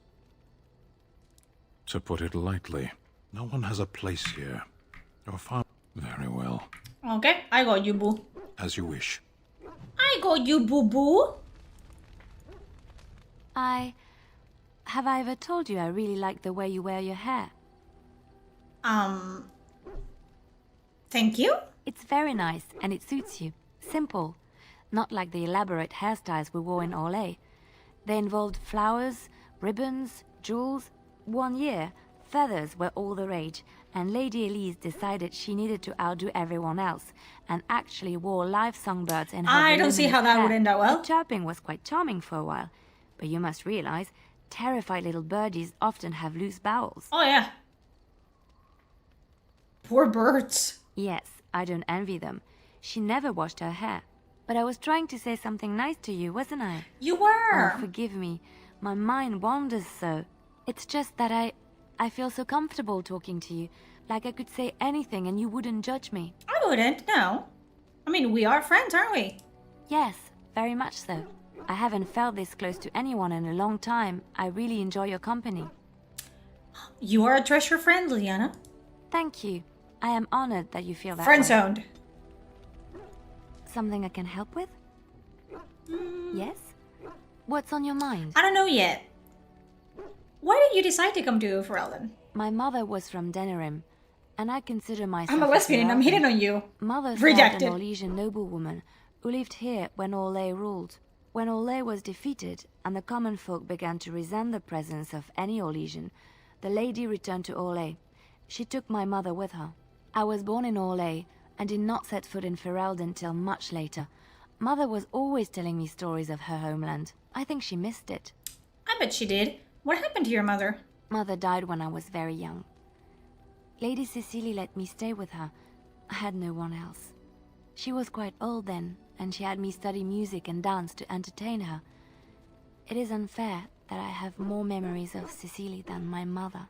To put it lightly, no one has a place here. Your father... Very well. Okay, I got you, boo. As you wish. I got you, boo-boo. Have I ever told you I really like the way you wear your hair? Thank you? It's very nice, and it suits you. Simple. Not like the elaborate hairstyles we wore in Orlais. They involved flowers, ribbons, jewels. 1 year, feathers were all the rage, and Lady Elise decided she needed to outdo everyone else, and actually wore live songbirds in her I don't see how that would end out well. The chirping was quite charming for a while, but you must realize, terrified little birdies often have loose bowels. Oh, yeah. Poor birds. Yes, I don't envy them. She never washed her hair. But I was trying to say something nice to you, wasn't I? You were. Oh, forgive me. My mind wanders so. It's just that I feel so comfortable talking to you. Like I could say anything and you wouldn't judge me. I wouldn't, no. I mean, we are friends, aren't we? Yes, very much so. I haven't felt this close to anyone in a long time. I really enjoy your company. You are a treasure friend, Liana. Thank you. I am honored that you feel that way. Friend-zoned. Something I can help with? Yes? What's on your mind? I don't know yet. Why did you decide to come to Ferelden? My mother was from Denerim, and I consider myself I'm a lesbian and I'm hitting on you. Mother's Rejected. an Orlesian noblewoman who lived here when Orlais ruled. When Orlais was defeated and the common folk began to resent the presence of any Orlesian, the lady returned to Orlais. She took my mother with her. I was born in Orlais and did not set foot in Ferelden till much later. Mother was always telling me stories of her homeland. I think she missed it. I bet she did. What happened to your mother? Mother died when I was very young. Lady Cecily let me stay with her. I had no one else. She was quite old then, and she had me study music and dance to entertain her. It is unfair that I have more memories of Cecily than my mother.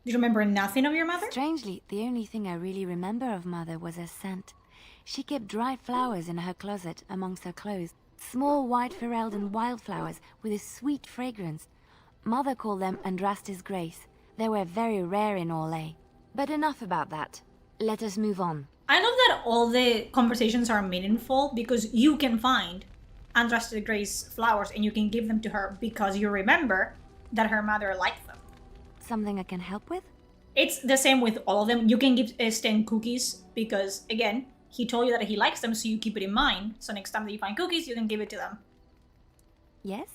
Do you remember nothing of your mother? Strangely, the only thing I really remember of Mother was her scent. She kept dried flowers in her closet amongst her clothes. Small white Ferelden wildflowers with a sweet fragrance. Mother called them Andrastis Grace. They were very rare in Orlais. But enough about that. Let us move on. I love that all the conversations are meaningful because you can find Andrastis Grace flowers and you can give them to her because you remember that her mother liked them. Something I can help with? It's the same with all of them. You can give Sten cookies because, again, he told you that he likes them, so you keep it in mind. So next time that you find cookies, you can give it to them. Yes?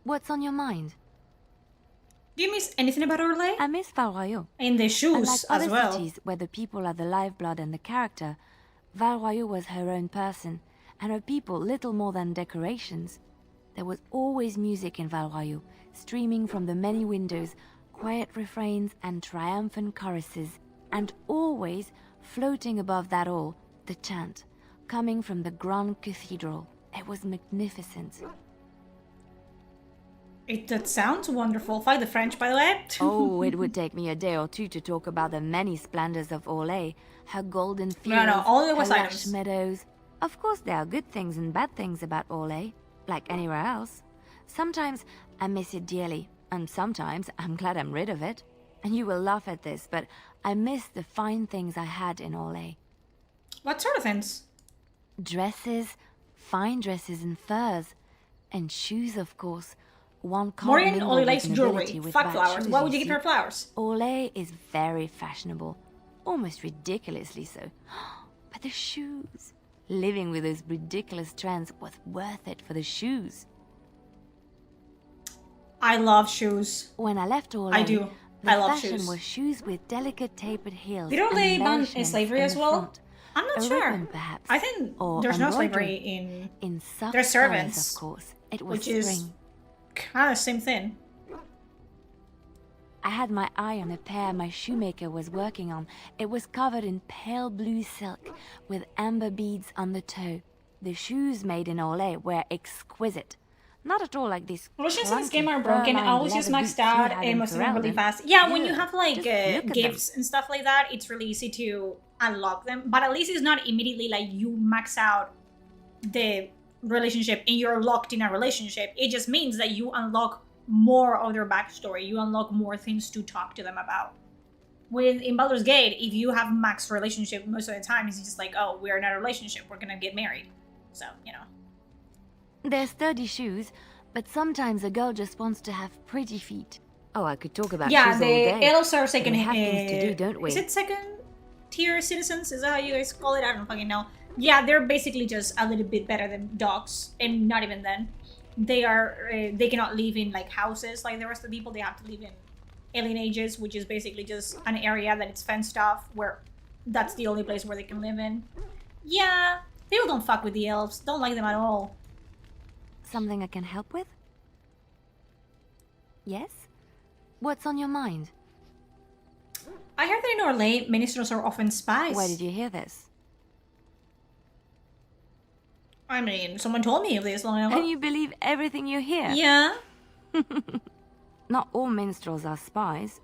What's on your mind? Do you miss anything about Orlais? I miss Val Royeaux. And the shoes Unlike as other well. cities where the people are the lifeblood and the character, Val Royeaux was her own person, and her people little more than decorations. There was always music in Val Royeaux, streaming from the many windows, quiet refrains and triumphant choruses, and always, floating above that all, the chant, coming from the Grand Cathedral. It was magnificent. That sounds wonderful. Fight the French, by the way. Oh, it would take me a day or two to talk about the many splendors of Orlais, her golden fields, No, only her was lush items. meadows. Of course, there are good things and bad things about Orlais, like anywhere else. Sometimes I miss it dearly, and sometimes I'm glad I'm rid of it. And you will laugh at this, but I miss the fine things I had in Orlais. What sort of things? Dresses, fine dresses and furs, and shoes, of course. One can't Maureen mingle only with likes nobility jewelry. with Fuck bad flowers. shoes, Why would you see. give her flowers? Orlais is very fashionable, almost ridiculously so. But the shoes, living with those ridiculous trends was worth it for the shoes. I love shoes. When I left Orlais, I do. the I love fashion shoes. was shoes with delicate tapered heels. Did Orlais ban embellishments slavery in as the well? front. I'm not A sure. ribbon, perhaps. I think Or there's no embroidery. slavery in soft there's colours, servants, of course. It was which is spring. kind of the same thing. I had my eye on a pair my shoemaker was working on. It was covered in pale blue silk with amber beads on the toe. The shoes made in Orlais were exquisite. Not at all like this. Illusions in this game clunky are broken. I fur-lined always use leather maxed boots you out had and in most of them really Ferelden. fast. Yeah, when you Ugh, have like just look at gifts and stuff like that, it's really easy to unlock them. But at least it's not immediately like you max out the relationship and you're locked in a relationship. It just means that you unlock more of their backstory. You unlock more things to talk to them about. In Baldur's Gate, if you have maxed relationship, most of the time it's just like, oh, we're in a relationship, we're gonna get married. So, you know. They're sturdy shoes, but sometimes a girl just wants to have pretty feet. Oh, I could talk about Yeah, shoes all day. the elves are second. We have things to do, don't we? Is it second tier citizens? Is that how you guys call it? I don't fucking know. Yeah, they're basically just a little bit better than dogs, and not even then. They are. They cannot live in like houses like the rest of the people. They have to live in alienages, which is basically just an area that it's fenced off, where that's the only place where they can live in. Yeah, people don't fuck with the elves. Don't like them at all. Something I can help with? Yes? What's on your mind? I heard that in Orlais, ministers are often spies. Where did you hear this? I mean, someone told me of this long ago. And you believe everything you hear? Yeah. Not all minstrels are spies.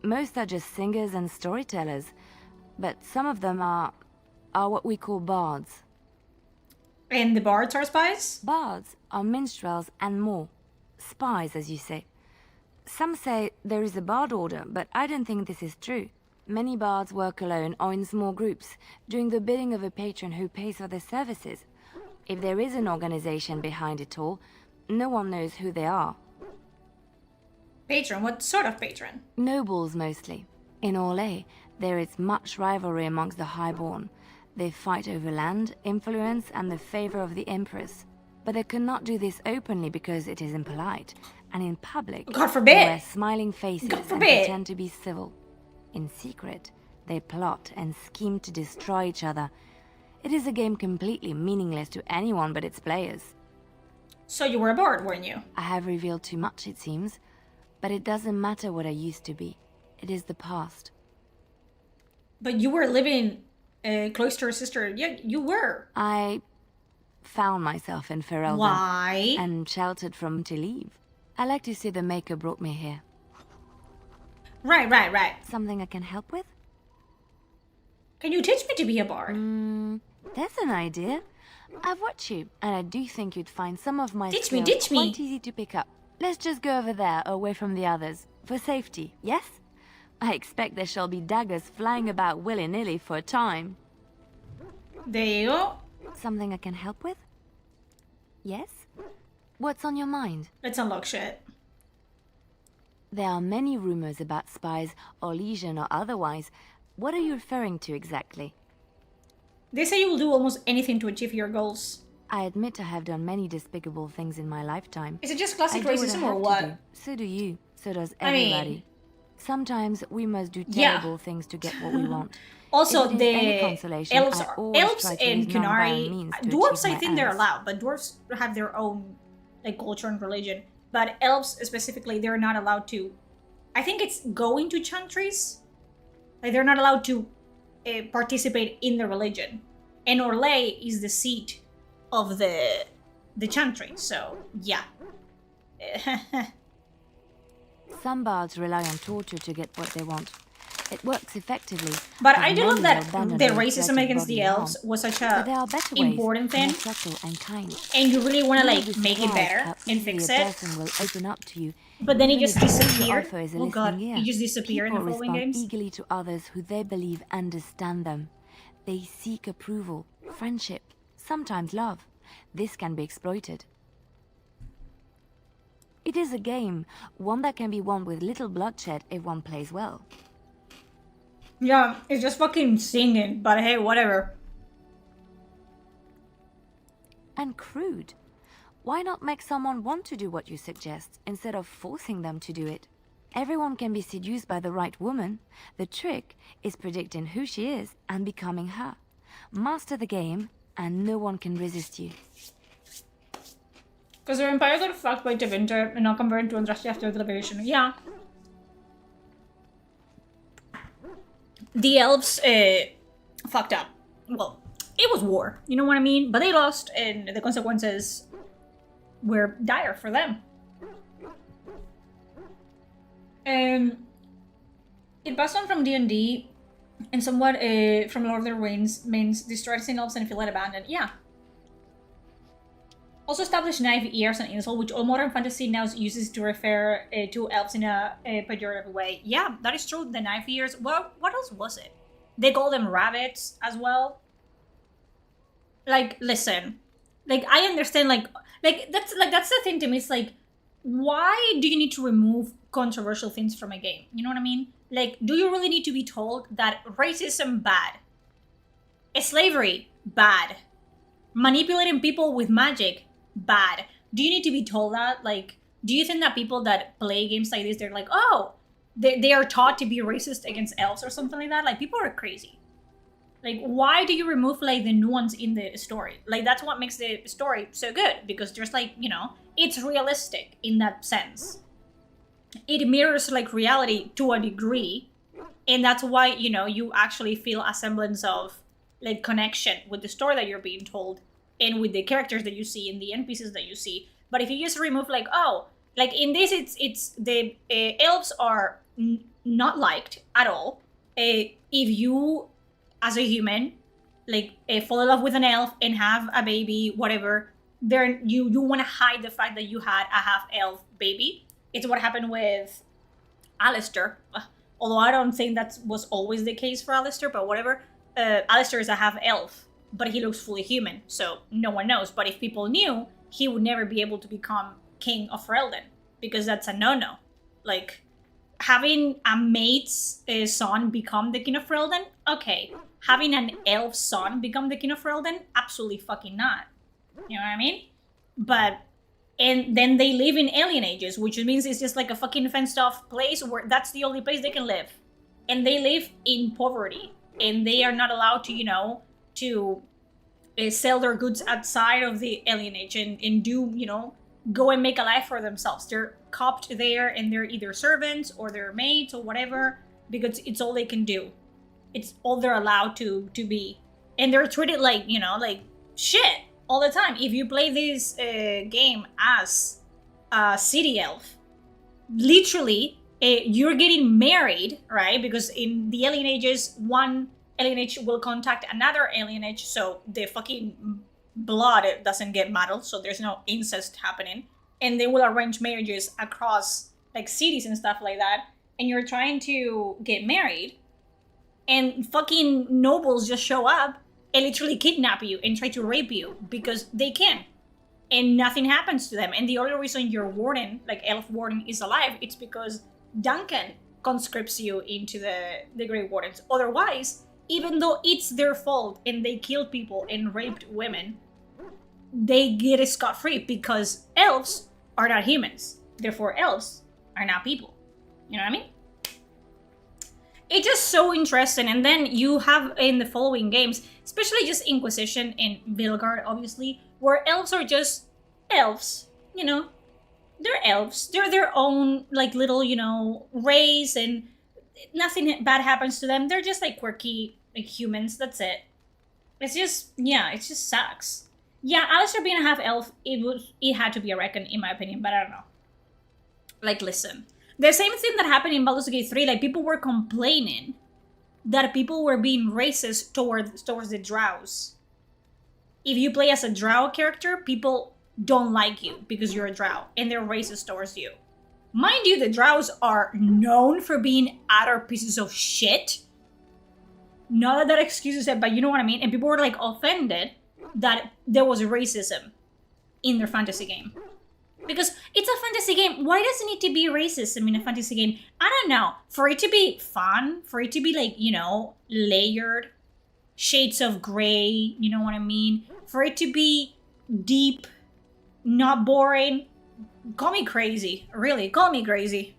Most are just singers and storytellers. But some of them are are what we call bards. And the bards are spies? Bards are minstrels and more. Spies, as you say. Some say there is a bard order, but I don't think this is true. Many bards work alone or in small groups, doing the bidding of a patron who pays for their services. If there is an organization behind it all, no one knows who they are. Patron? What sort of patron? Nobles, mostly. In Orlais, there is much rivalry amongst the highborn. They fight over land, influence, and the favor of the Empress. But they cannot do this openly because it is impolite. And in public, God forbid. they wear smiling faces God and forbid. pretend to be civil. In secret, they plot and scheme to destroy each other. It is a game completely meaningless to anyone but its players. So you were a bard, weren't you? I have revealed too much, it seems. But it doesn't matter what I used to be. It is the past. But you were living close to your sister. Yeah, you were. I found myself in Ferelden. Why? And sheltered from to leave. I like to say the Maker brought me here. Right. Something I can help with? Can you teach me to be a bard? That's an idea. I've watched you, and I do think you'd find some of my Teach skills me. quite easy to pick up. Let's just go over there, away from the others. For safety, yes? I expect there shall be daggers flying about willy-nilly for a time. There you go. Something I can help with? Yes? What's on your mind? Let's unlock shit. There are many rumors about spies, or legion or otherwise. What are you referring to exactly? They say you will do almost anything to achieve your goals. I admit I have done many despicable things in my lifetime. Is it just classic I do racism what I or have to what? do. So do you. So does I mean- everybody. Sometimes we must do Yeah. terrible things to get what we want. Also, If it is any the consolation, elves, I always elves try to and use non-violent Kunari, means to dwarves, achieve I my think they're ends. allowed, but dwarves have their own like culture and religion. But elves specifically, they're not allowed to. I think it's go into chantries. Like they're not allowed to participate in the religion. And Orlais is the seat of the chantry. So yeah. Some bards rely on torture to get what they want. It works effectively. But I do many love that will abandon the those racism threats of against the bodily harm. elves was such But a there are better ways, important more thing, subtle and kind. and you really want to You like will be make it surprised better how and easily fix a it. person will open up to you. But then it Even just if all you disappeared. offer is a Oh god, listening ear. it just disappeared in the People following respond games. eagerly to others who they believe understand them. They seek approval, friendship, sometimes love. This can be exploited. It is a game, one that can be won with little bloodshed if one plays well. Yeah, it's just fucking singing, but hey, whatever. And crude. Why not make someone want to do what you suggest, instead of forcing them to do it? Everyone can be seduced by the right woman. The trick is predicting who she is and becoming her. Master the game, and no one can resist you. Because their empire got fucked by Tevinter and not converted to Andraste after the liberation. Yeah. The elves fucked up. Well, it was war, you know what I mean? But they lost, and the consequences were dire for them. It passed on from D&D and somewhat from Lord of the Rings means destroys in elves and feel it abandoned. Yeah. Also established knife ears and insult, which all modern fantasy now uses to refer to elves in a pejorative way. Yeah, that is true. The knife ears. Well, what else was it? They call them rabbits as well. Like, listen, like I understand. Like that's the thing to me. It's like, why do you need to remove controversial things from a game? You know what I mean? Like, do you really need to be told that racism bad, slavery bad, manipulating people with magic bad? Do you need to be told that? Like, do you think that people that play games like this, they're like, oh, they are taught to be racist against elves or something like that? Like, people are crazy. Like, why do you remove like the nuance in the story? Like, that's what makes the story so good, because there's like, you know, it's realistic in that sense. It mirrors like reality to a degree, and that's why, you know, you actually feel a semblance of like connection with the story that you're being told and with the characters that you see and the NPCs that you see. But if you just remove like, oh, like in this, it's the elves are not liked at all. If you, as a human, like fall in love with an elf and have a baby, whatever, there you want to hide the fact that you had a half elf baby. It's what happened with Alistair. Although I don't think that was always the case for Alistair, but whatever. Alistair is a half elf, but he looks fully human, so no one knows. But if people knew, he would never be able to become king of Ferelden, because that's a no-no. Like, having a mate's son become the king of Ferelden, okay. Having an elf son become the king of Ferelden, absolutely fucking not. You know what I mean? But, and then they live in alien ages, which means it's just like a fucking fenced off place where that's the only place they can live. And they live in poverty. And they are not allowed to, you know, to sell their goods outside of the alien age and do, you know, go and make a life for themselves. They're copped there and they're either servants or they're maids or whatever, because it's all they can do. It's all they're allowed to be. And they're treated like, you know, like shit all the time. If you play this game as a city elf, literally, you're getting married, right? Because in the alien ages, one alien age will contact another alien age, so the fucking blood doesn't get muddled, so there's no incest happening. And they will arrange marriages across like cities and stuff like that. And you're trying to get married, and fucking nobles just show up and literally kidnap you and try to rape you because they can. And nothing happens to them. And the only reason your warden, like elf warden, is alive, it's because Duncan conscripts you into the Grey Wardens. Otherwise, even though it's their fault and they killed people and raped women, they get scot-free because elves are not humans. Therefore, elves are not people. You know what I mean? It's just so interesting. And then you have in the following games, especially just Inquisition and Vilgard, obviously, where elves are just elves, you know? They're elves. They're their own, like, little, you know, race, and nothing bad happens to them. They're just, like, quirky, like, humans. That's it. It's just, yeah, it just sucks. Yeah, Alistair being a half-elf, it had to be a reckon, in my opinion, but I don't know. Like, listen. The same thing that happened in Baldur's Gate 3, like, people were complaining that people were being racist towards the drows. If you play as a drow character, people don't like you because you're a drow, and they're racist towards you. Mind you, the drows are known for being utter pieces of shit. Not that excuses it, but you know what I mean? And people were, like, offended that there was racism in their fantasy game. Because it's a fantasy game. Why does it need to be racism in a fantasy game? I don't know. For it to be fun, for it to be, like, you know, layered, shades of gray, you know what I mean? For it to be deep, not boring. Call me crazy. Really, call me crazy.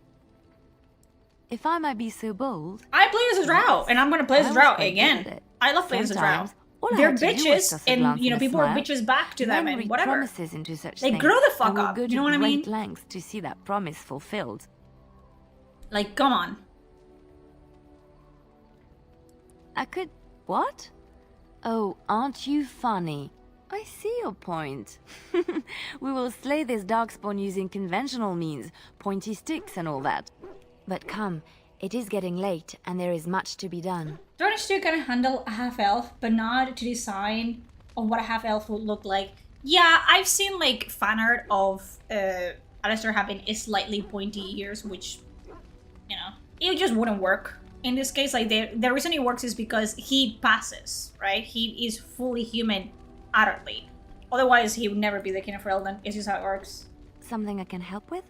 If I might be so bold, I play as a drow, and I'm gonna play as a drow again. I love playing as a drow. They're bitches, and you know, people are bitches back to them, and whatever. Promises into such like, things, grow the fuck up. Go You know what I mean? great lengths to see that promise fulfilled. Like, come on. I could... What? Oh, aren't you funny? I see your point. We will slay this darkspawn using conventional means, pointy sticks and all that. But come, it is getting late, and there is much to be done. Don't you kind of handle a half-elf, but not to design on what a half-elf would look like? Yeah, I've seen, like, fan art of Alistair having slightly pointy ears, which, you know, it just wouldn't work. In this case, like, the reason it works is because he passes, right? He is fully human, utterly. Otherwise, he would never be the king of Ferelden. It's just how it works. Something I can help with?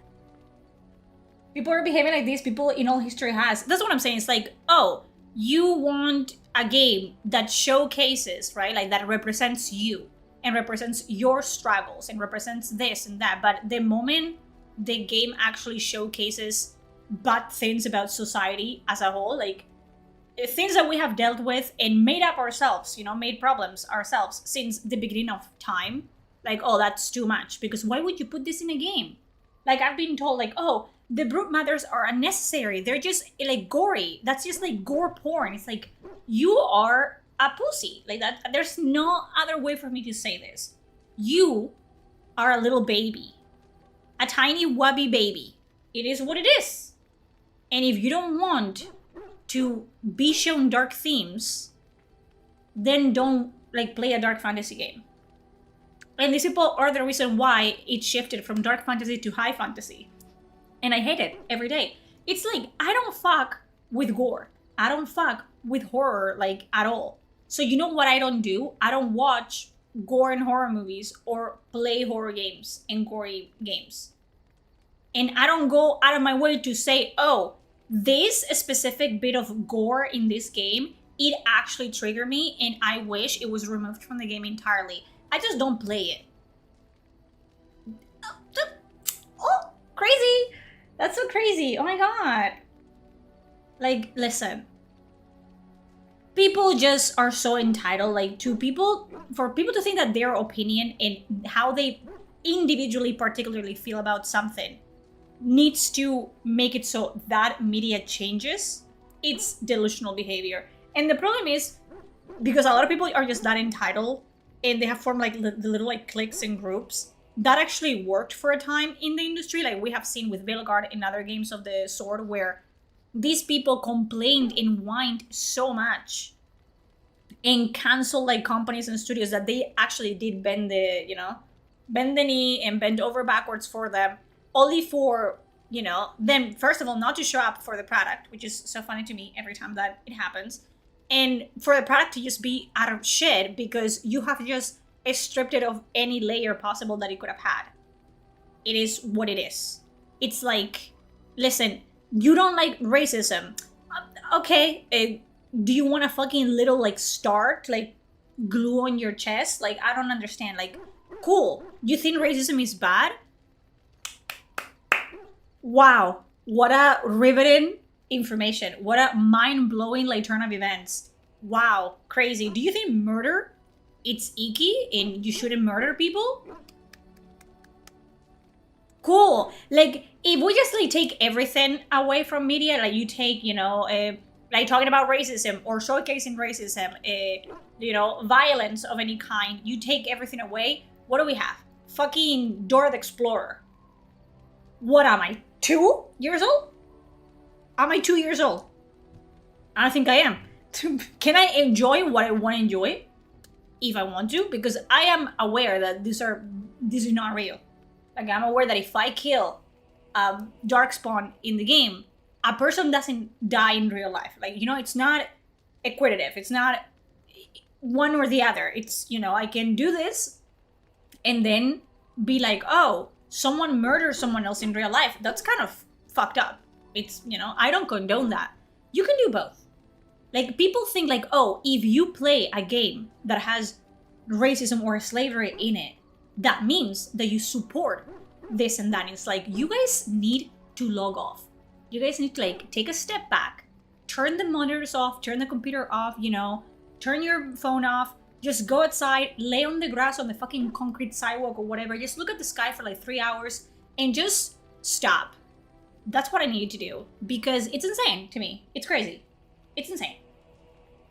People are behaving like this. People in all history has. That's what I'm saying. It's like, oh, you want a game that showcases, right? Like, that represents you and represents your struggles and represents this and that. But the moment the game actually showcases bad things about society as a whole, like things that we have dealt with and made up ourselves, you know, made problems ourselves since the beginning of time, like, oh, that's too much. Because why would you put this in a game? Like, I've been told, like, oh, the brute mothers are unnecessary. They're just, like, gory. That's just, like, gore porn. It's like, you are a pussy. Like, that. There's no other way for me to say this. You are a little baby. A tiny, wubby baby. It is what it is. And if you don't want to be shown dark themes, then don't like play a dark fantasy game. And these people are the reason why it shifted from dark fantasy to high fantasy. And I hate it every day. It's like, I don't fuck with gore. I don't fuck with horror, like, at all. So you know what I don't do? I don't watch gore and horror movies or play horror games and gory games. And I don't go out of my way to say, oh, this specific bit of gore in this game, it actually triggered me and I wish it was removed from the game entirely. I just don't play it. Oh, crazy. That's so crazy. Oh my god. Like, listen. People just are so entitled, like, for people to think that their opinion and how they individually particularly feel about something needs to make it so that media changes. It's delusional behavior. And the problem is, because a lot of people are just that entitled, and they have formed like the little like cliques and groups, that actually worked for a time in the industry. Like we have seen with Veilguard and other games of the sword, where these people complained and whined so much and canceled like companies and studios that they actually did bend the knee and bend over backwards for them, only for, them, first of all, not to show up for the product, which is so funny to me every time that it happens, and for the product to just be out of shit because you have just stripped it of any layer possible that it could have had. It is what it is. It's like, listen, you don't like racism. Okay, do you want a fucking little like star to like glue on your chest? Like, I don't understand. Like, cool. You think racism is bad? Wow. What a riveting information. What a mind-blowing like turn of events. Wow. Crazy. Do you think murder, it's icky and you shouldn't murder people? Cool. Like, if we just like take everything away from media, like you take, like talking about racism or showcasing racism, violence of any kind, you take everything away, what do we have? Fucking Dora the Explorer. What am I, 2 years old? Am I 2 years old? I don't think I am. Can I enjoy what I want to enjoy? If I want to, because I am aware that this is not real. Like, I'm aware that if I kill Darkspawn in the game, a person doesn't die in real life. Like, it's not equitative. It's not one or the other. It's, I can do this and then be like, oh, someone murders someone else in real life. That's kind of fucked up. It's, I don't condone that. You can do both. Like, people think like, oh, if you play a game that has racism or slavery in it, that means that you support this and that. And it's like, you guys need to log off. You guys need to like take a step back, turn the monitors off, turn the computer off, turn your phone off, just go outside, lay on the grass on the fucking concrete sidewalk or whatever, just look at the sky for like 3 hours and just stop. That's what I need to do, because it's insane to me. It's crazy. It's insane.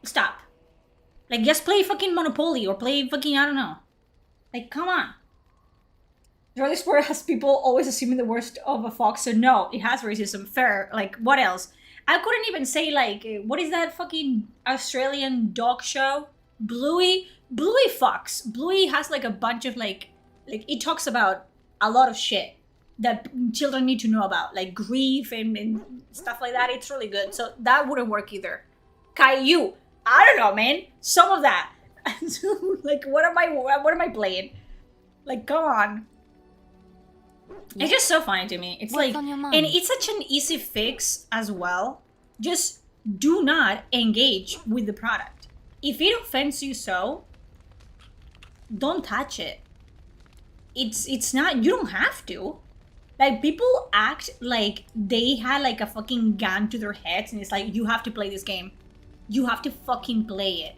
Stop. Like, just play fucking Monopoly or play fucking, I don't know. Like, come on. Early Sport has people always assuming the worst of a fox, so no, it has racism. Fair. Like, what else? I couldn't even say, like, what is that fucking Australian dog show? Bluey? Bluey fucks. Bluey has, like, a bunch of, like, it talks about a lot of shit that children need to know about, like grief and stuff like that. It's really good. So that wouldn't work either. Caillou. I don't know, man. Some of that. Like, what am I playing? Like, come on. It's just so funny to me. It's What's like, on your mind? and it's such an easy fix as well. Just do not engage with the product. If it offends you so, don't touch it. It's not, you don't have to. Like, people act like they had like a fucking gun to their heads and it's like, you have to play this game. You have to fucking play it.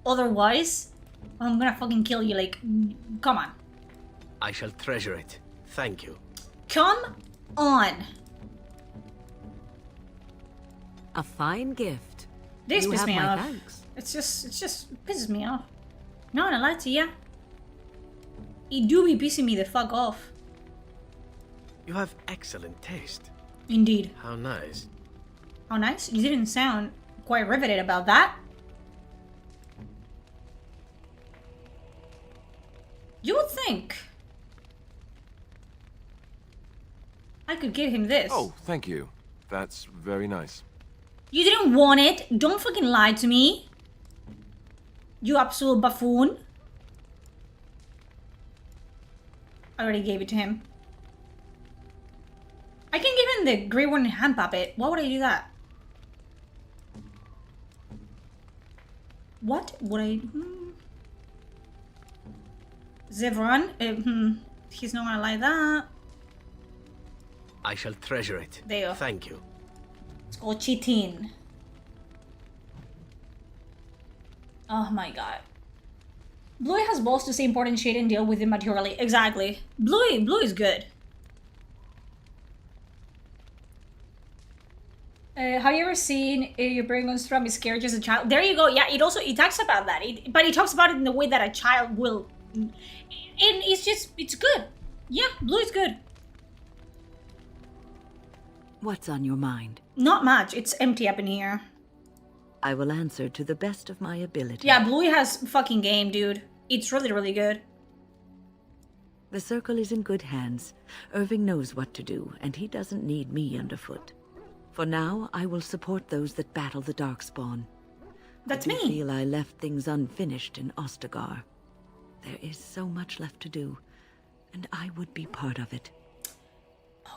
Otherwise, I'm gonna fucking kill you. Like, come on. I shall treasure it. Thank you. Come on. A fine gift. This You pisses have me my off. thanks. It's just pisses me off. No, I lie to ya. It do be pissing me the fuck off. You have excellent taste. Indeed. How nice. How nice? You didn't sound quite riveted about that. You would think I could give him this. Oh, thank you. That's very nice. You didn't want it. Don't fucking lie to me. You absolute buffoon. I already gave it to him. I can give him the Grey One hand puppet. Why would I do that? What would I... Zevran? He's not gonna like that. I shall treasure it. There you go. Thank you. It's called cheating. Oh my god. Bluey has balls to say important shit and deal with it maturely. Exactly. Bluey is good. Have you ever seen your brain goes from scared as a child? There you go. Yeah, it talks about that. But it talks about it in the way that a child will. And it's good. Yeah, Bluey's good. What's on your mind? Not much. It's empty up in here. I will answer to the best of my ability. Yeah, Bluey has fucking game, dude. It's really, really good. The circle is in good hands. Irving knows what to do, and he doesn't need me underfoot. For now, I will support those that battle the Darkspawn. That's I me. feel I left things unfinished in Ostagar. There is so much left to do, and I would be part of it.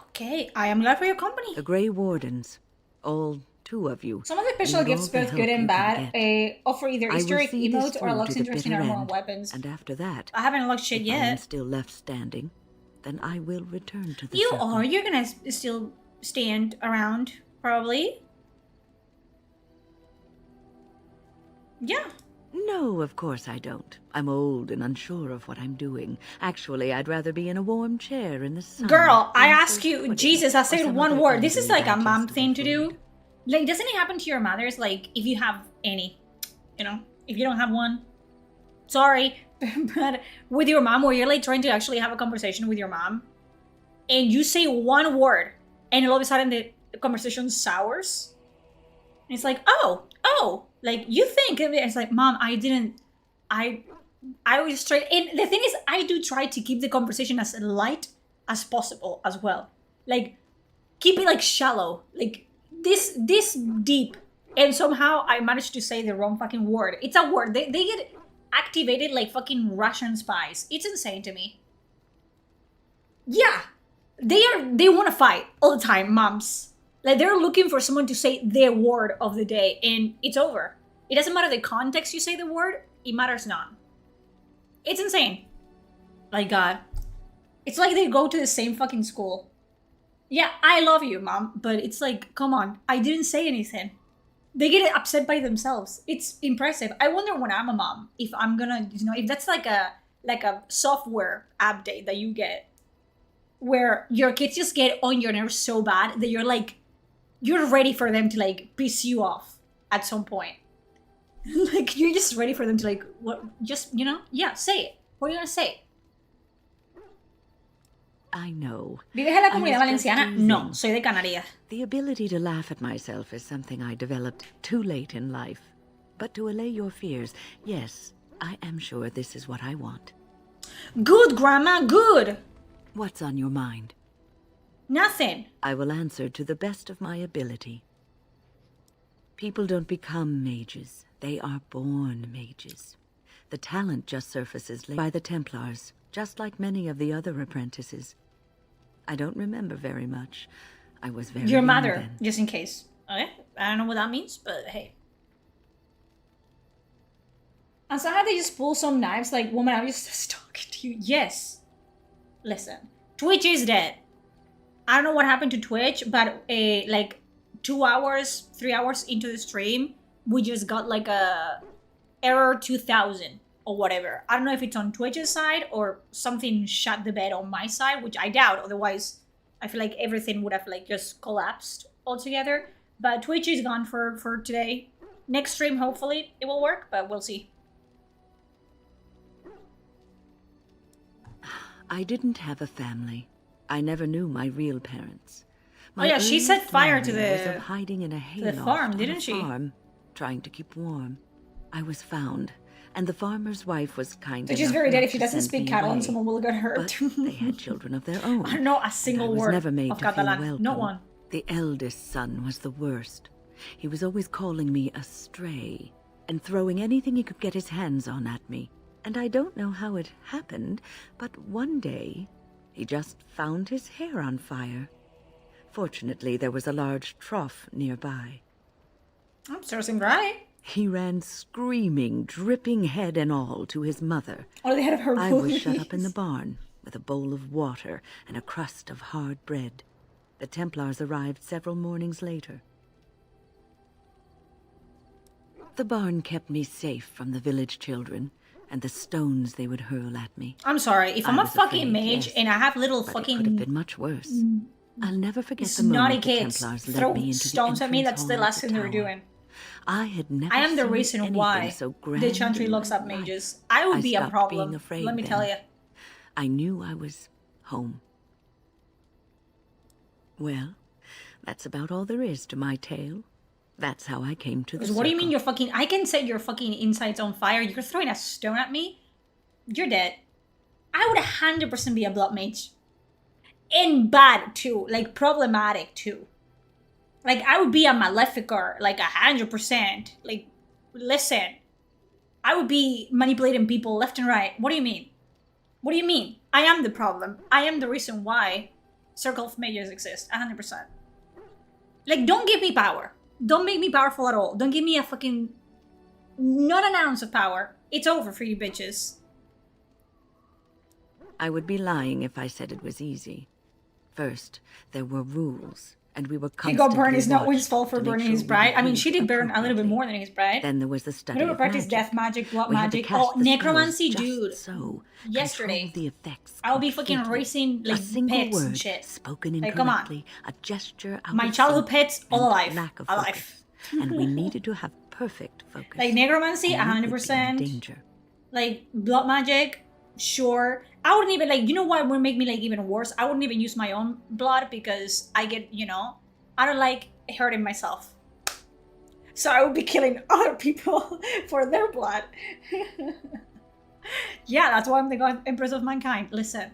Okay, I am glad for your company. The Grey Wardens, all 2 of you. Some of the special need gifts, all the both help good and you bad, can get. offer either I Easter will egg see this emotes or through unlocks to the interesting bitter armor and end, weapons. And after that, I haven't unlocked shit if I am yet. still left standing, then I will return to the You circle. are. You're gonna still stand around, probably. Yeah. No, of course I don't. I'm old and unsure of what I'm doing. Actually, I'd rather be in a warm chair in the sun. Girl, I than ask you, pudding Jesus, I or said some one other word. This is easily like a mom digestible thing to food. do. Like, doesn't it happen to your mothers? Like, if you have any, you know, if you don't have one, sorry, but with your mom, where you're like trying to actually have a conversation with your mom, and you say one word, and all of a sudden the conversation sours, and it's like, oh, like you think, and it's like, Mom, I was just trying, and the thing is, I do try to keep the conversation as light as possible as well. Like, keep it like shallow, like this deep, and somehow I managed to say the wrong fucking word. It's a word. They get activated like fucking Russian spies. It's insane to me. Yeah, they want to fight all the time, moms. Like, they're looking for someone to say their word of the day, and it's over. It doesn't matter the context you say the word, it matters none. It's insane. Like, God. It's like they go to the same fucking school. Yeah, I love you, Mom, but it's like, come on, I didn't say anything. They get upset by themselves. It's impressive. I wonder when I'm a mom, if I'm gonna, you know, if that's like a software update that you get, where your kids just get on your nerves so bad that you're ready for them to like piss you off at some point. Like, you're just ready for them to like, what, just, you know, yeah, say it. What are you gonna say? I know. ¿Vives en la I Comunidad was just Valenciana? teasing. No, soy de Canarias. The ability to laugh at myself is something I developed too late in life. But to allay your fears, yes, I am sure this is what I want. Good, Grandma, good. What's on your mind? Nothing. I will answer to the best of my ability. People don't become mages. They are born mages. The talent just surfaces by the Templars, just like many of the other apprentices. I don't remember very much. I was very Your young mother, then. just in case. Okay, I don't know what that means, but hey. And somehow they just pull some knives like, woman, I'm just talking to you. Yes. Listen, Twitch is dead. I don't know what happened to Twitch, but like 2 hours, 3 hours into the stream, we just got like a error 2000 or whatever. I don't know if it's on Twitch's side or something shut the bed on my side, which I doubt. Otherwise, I feel like everything would have like just collapsed altogether. But Twitch is gone for today. Next stream, hopefully it will work, but we'll see. I didn't have a family. I never knew my real parents. Oh yeah, she set fire to was of the hiding in a hayloft farm, on didn't a she? farm, trying to keep warm. I was found and the farmer's wife was kind So enough she's very dead not if she to doesn't send speak me Catalan, away. someone will get hurt. But they had children of their own. I don't know a and single I was word never made of to feel Catalan. welcome. Not one. The eldest son was the worst. He was always calling me a stray and throwing anything he could get his hands on at me. And I don't know how it happened, but one day he just found his hair on fire. Fortunately, there was a large trough nearby. I'm sourcing right. He ran screaming, dripping head and all, to his mother. Oh, they had her I was voice. shut up in the barn with a bowl of water and a crust of hard bread. The Templars arrived several mornings later. The barn kept me safe from the village children and the stones they would hurl at me. I'm sorry, if I'm I a was fucking afraid, mage yes, and I have little but fucking it could have been much worse. I'll never forget the snotty moment the kids Templars led throw me into stones the at me, entrance that's the hall last of thing they're tower. doing. I had never I am the seen reason anything why so the grand Chantry in looks my up life. mages. I would be a stopped problem, being afraid let me then. tell you. I knew I was home. Well, that's about all there is to my tale. That's how I came to the Because what do you mean circle. you're fucking... I can set your fucking insides on fire. You're throwing a stone at me? You're dead. I would 100% be a blood mage. And bad, too. Like, problematic, too. Like, I would be a Maleficar. Like, 100%. Like, listen. I would be manipulating people left and right. What do you mean? What do you mean? I am the problem. I am the reason why Circle of Mages exist. 100%. Like, don't give me power. Don't make me powerful at all. Don't give me a fucking... not an ounce of power. It's over for you bitches. I would be lying if I said it was easy. First, there were rules, and we were He constantly got burned. It's not watched Wind's fault for to make burning sure his we bride. I mean, behaved she did burn a little bit appropriately. more than his bride. Then there was the study Whenever of practice magic. death magic, blood We had to magic. cast Oh, the spells necromancy, just dude. so, Yesterday, control the effects I'll be fucking completely. racing like a single pets word and shit. spoken Like, come on. incorrectly, a gesture out My of childhood sync, pets, all and alive. lack of Alive. focus. And we needed to have perfect focus. Like necromancy, or we would be in 100%. danger. Like blood magic, sure. I wouldn't even like. You know what would make me like even worse? I wouldn't even use my own blood because I get, you know, I don't like hurting myself. So I would be killing other people for their blood. Yeah, that's why I'm the God Empress of Mankind. Listen,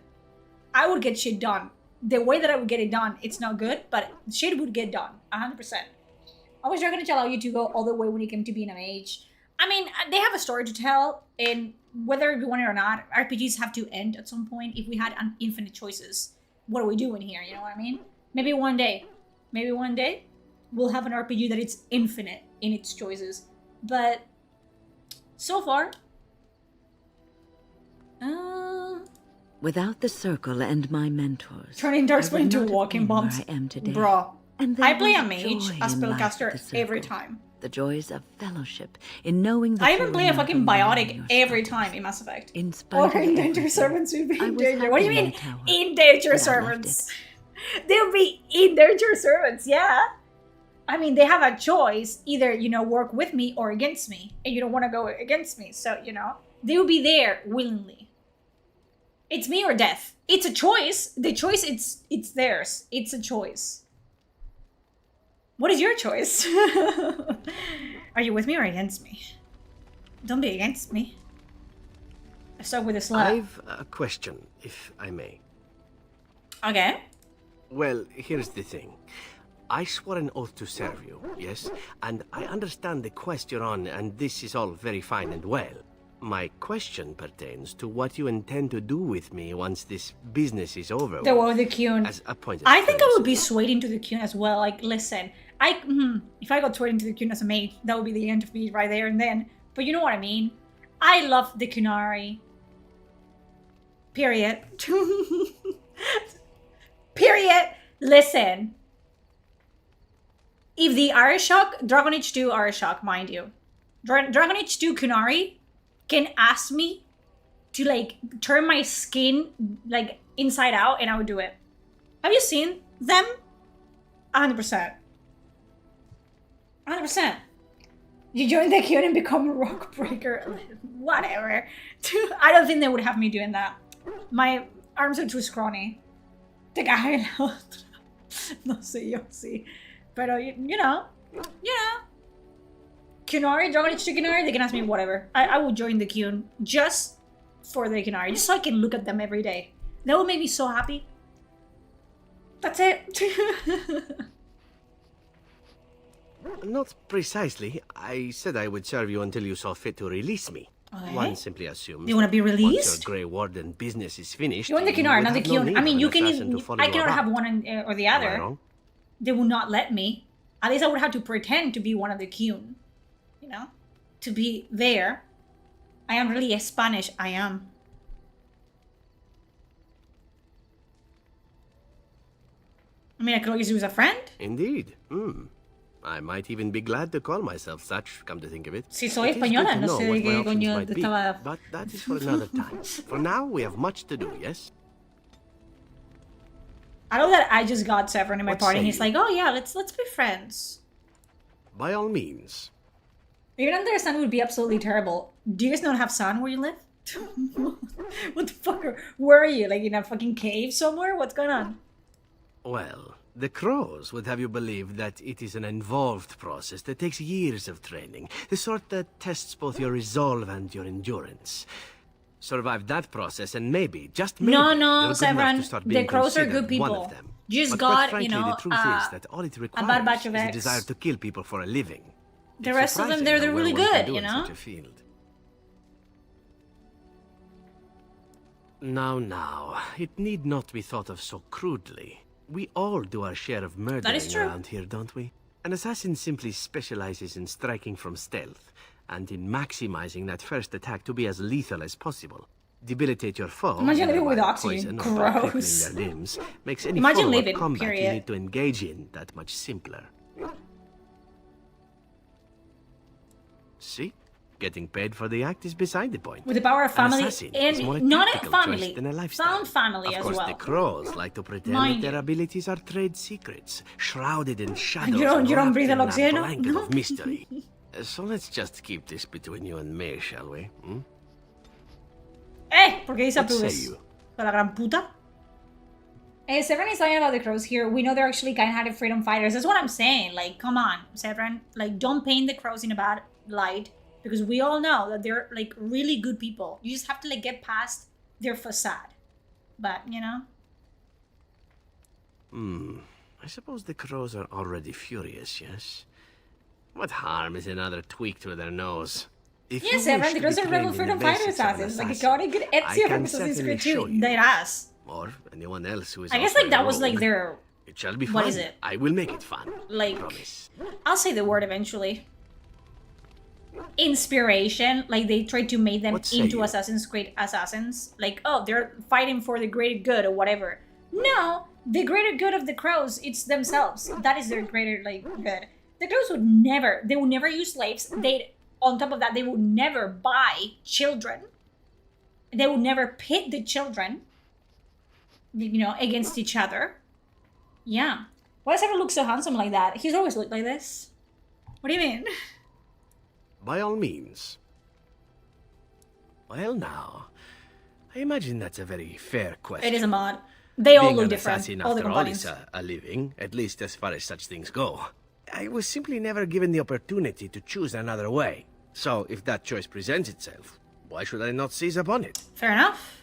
I would get shit done. The way that I would get it done, it's not good, but shit would get done. 100%. I was not going to allow you to go all the way when it came to being a mage. I mean, they have a story to tell, and whether you want it or not, RPGs have to end at some point. If we had infinite choices, what are we doing here? You know what I mean? Maybe one day, we'll have an RPG that it's infinite in its choices. But so far, Without the circle and my mentors, turning I Darkspawn would into not have walking been where bombs. I am today. Bro, And there I play was a mage, joy a in life at the spellcaster circle. every time. The joys of fellowship in knowing that I even play a you're not fucking alone in biotic your every struggles. time in Mass Effect. In spite Or of endanger everything, servants would be I in was danger. What do you happy in mean? the tower, In danger and I loved servants. They'll be in danger servants, yeah. I mean, they have a choice. Either, you know, work with me or against me. And you don't want to go against me. So, you know, they'll be there willingly. It's me or death. It's a choice. The choice, it's theirs. It's a choice. What is your choice? Are you with me or against me? Don't be against me. I start with a slap. I've a question, if I may. Okay. Well, here's the thing. I swore an oath to serve you, yes? And I understand the quest you're on, and this is all very fine and well. My question pertains to what you intend to do with me once this business is over. The war with the Kyun. As a point of I think I would be curiosity. swayed into the Kyun as well. Like, listen, if I got swayed into the Kyun as a mage, that would be the end of me right there and then. But you know what I mean? I love the Kunari. Period. Period. Listen. If the Arishok, Dragon Age 2 Arishok, mind you, Dragon Age 2 Kunari can ask me to, like, turn my skin, like, inside out, and I would do it. Have you seen them? 100%. 100%. You join the Kyun and become a rock breaker. Whatever. I don't think they would have me doing that. My arms are too scrawny. The guy no sé yo sí. Pero, you know. Kunari, Dragon Age 2 Kunari, they can ask me whatever. I will join the Kun just for the Kunari, just so I can look at them every day. That will make me so happy. That's it. Not precisely. I said I would serve you until you saw fit to release me. Okay. One simply assumes. You want to be Once released? your Grey Warden business is finished, You want the you Kunari, would not the have no Kun. need I mean, of you an can assassin even. to follow I you cannot have about. one or the Am I other. wrong? They would not let me. At least I would have to pretend to be one of the Kun. You know, to be there. I am really Spanish. I am. I mean, I could always use a friend. Indeed. I might even be glad to call myself such, come to think of it. Si soy It is good española, to no know sé what de my qué options coño might te be, estaba. but that is for another time. For now, we have much to do, yes? I know that I just got Severin in my What party, and say he's like, "Oh yeah, let's be friends." By all means. Even though their son would be absolutely terrible. Do you guys not have sun where you live? What the fuck? Where are you? Like in a fucking cave somewhere? What's going on? Well, the crows would have you believe that it is an involved process that takes years of training. The sort that tests both your resolve and your endurance. Survive that process and maybe, just maybe, No, you're good enough Severin. to start The being crows are good considered one people. of them. You just But quite got, frankly, you know, the truth is that all it a bad batch requires of is a eggs. desire to kill people for a living. The It's rest of them, surprising they're how well really one can good, do you in know? such a field. Now, it need not be thought of so crudely. We all do our share of murdering true. around here, don't we? An assassin simply specializes in striking from stealth, and in maximizing that first attack to be as lethal as possible. Debilitate your foe, Imagine either living with by oxygen. poison or by crippling Gross. their limbs, makes any Imagine follow-up living, combat you period. need to engage in that much simpler. See? Getting paid for the act is beside the point. With the power of An family assassin is more a and not a tactical choice family, than a lifestyle. found family Of as course, well. the crows like to pretend Mind that their you. abilities are trade secrets, shrouded in shadows. You don't and wrapped breathe in el a oxígeno? blanket of mystery. So let's just keep this between you and me, shall we? ¿Por qué dice What say apruebes? you? ¿Para la gran puta? Severin is talking about the crows here. We know they're actually kind-hearted freedom fighters. That's what I'm saying. Like, come on, Severin. Like, don't paint the crows in a bad light. Because we all know that they're, like, really good people. You just have to, like, get past their facade. But, you know? I suppose the crows are already furious, yes? What harm is another tweak to their nose? If Yes, you Severin, wish the to crows be are trained rebel in freedom the fighter basics of an assassins. Like, assassin, got a good I Ezio can from Assassin's certainly Creed show 2. you. Their ass. Or anyone else who is I guess, offering like, that a was, like, role. their... It shall be fun. What is it? I will make it fun. Like, Promise. I'll say the word eventually. Inspiration. Like, they tried to make them What say into you? Assassin's Creed assassins. Like, oh, they're fighting for the greater good or whatever. No, the greater good of the crows, it's themselves. That is their greater, like, good. The crows would never, they would never use slaves. On top of that, they would never buy children. They would never pit the children, you know, against each other. Yeah. Why does everyone look so handsome like that? He's always looked like this. What do you mean? By all means. Well, now, I imagine that's a very fair question. It is a mod. They all Being look an different. assassin, All the after all, companions. is a living, at least as far as such things go. I was simply never given the opportunity to choose another way. So, if that choice presents itself, why should I not seize upon it? Fair enough.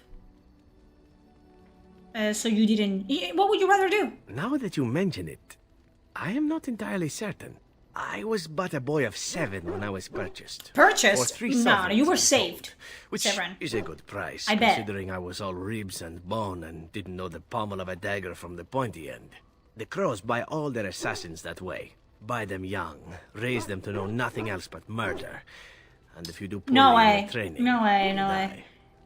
So you didn't... What would you rather do? Now that you mention it, I am not entirely certain. I was but a boy of 7 when I was purchased. Purchased? For 3 No, sovereigns, you were I'm saved. told, which Severin. is a good price, I bet. considering I was all ribs and bone and didn't know the pommel of a dagger from the pointy end. The crows buy all their assassins that way. Buy them young, raise them to know nothing else but murder. And if you do poorly No in way. your training, No way, you no die. way.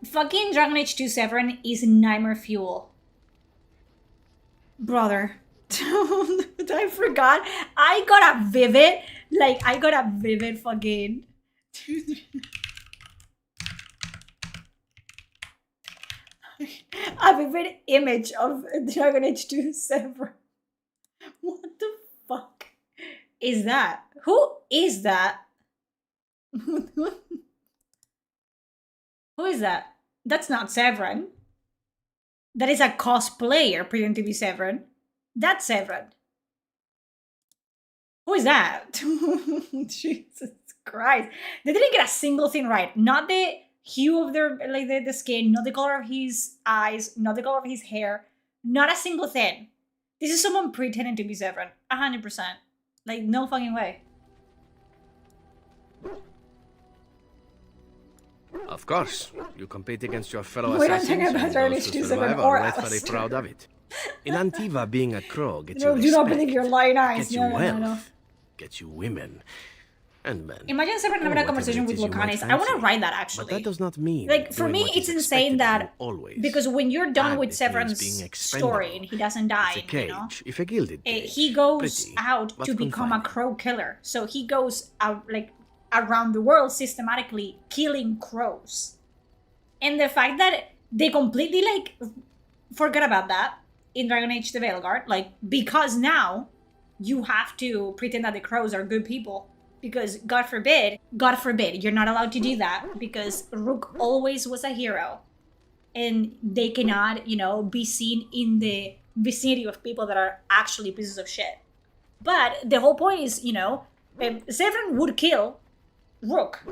Fucking Dragon Age 2 Severin is nightmare fuel. Brother. I forgot. I got a vivid, fucking... a vivid image of Dragon Age 2 Severin. What the fuck is that? Who is that? Who is that? That's not Severin. That is a cosplayer pretending to be Severin. That's Severin. Who is that? Jesus Christ. They didn't get a single thing right. Not the hue of their, like, the skin, not the color of his eyes, not the color of his hair. Not a single thing. This is someone pretending to be Severin. 100%. Like, no fucking way. Of course, you compete against your fellow We don't assassins, think about and our those who issues survive or are rightfully Alistair. proud of it. In Antiva, being a crow gets No, you do not respect, believe your lying eyes. gets you No, no, wealth, no. gets you women, and men. Imagine Severin having a whatever conversation it with is you might Lucanis. I want to fancy. write that, But actually. that does not mean Like, for doing me, what it's is insane expected of you that always. because when you're done And with it means Severin's being expendable. story and he doesn't die, It's a cage, you know, if a gilded cage. he goes Pretty, out but to become a confining. crow killer. So he goes out, like, around the world systematically killing crows. And the fact that they completely, like, forgot about that in Dragon Age the Veilguard, like, because now you have to pretend that the crows are good people. Because God forbid, you're not allowed to do that because Rook always was a hero. And they cannot, you know, be seen in the vicinity of people that are actually pieces of shit. But the whole point is, you know, Severin would kill Rook.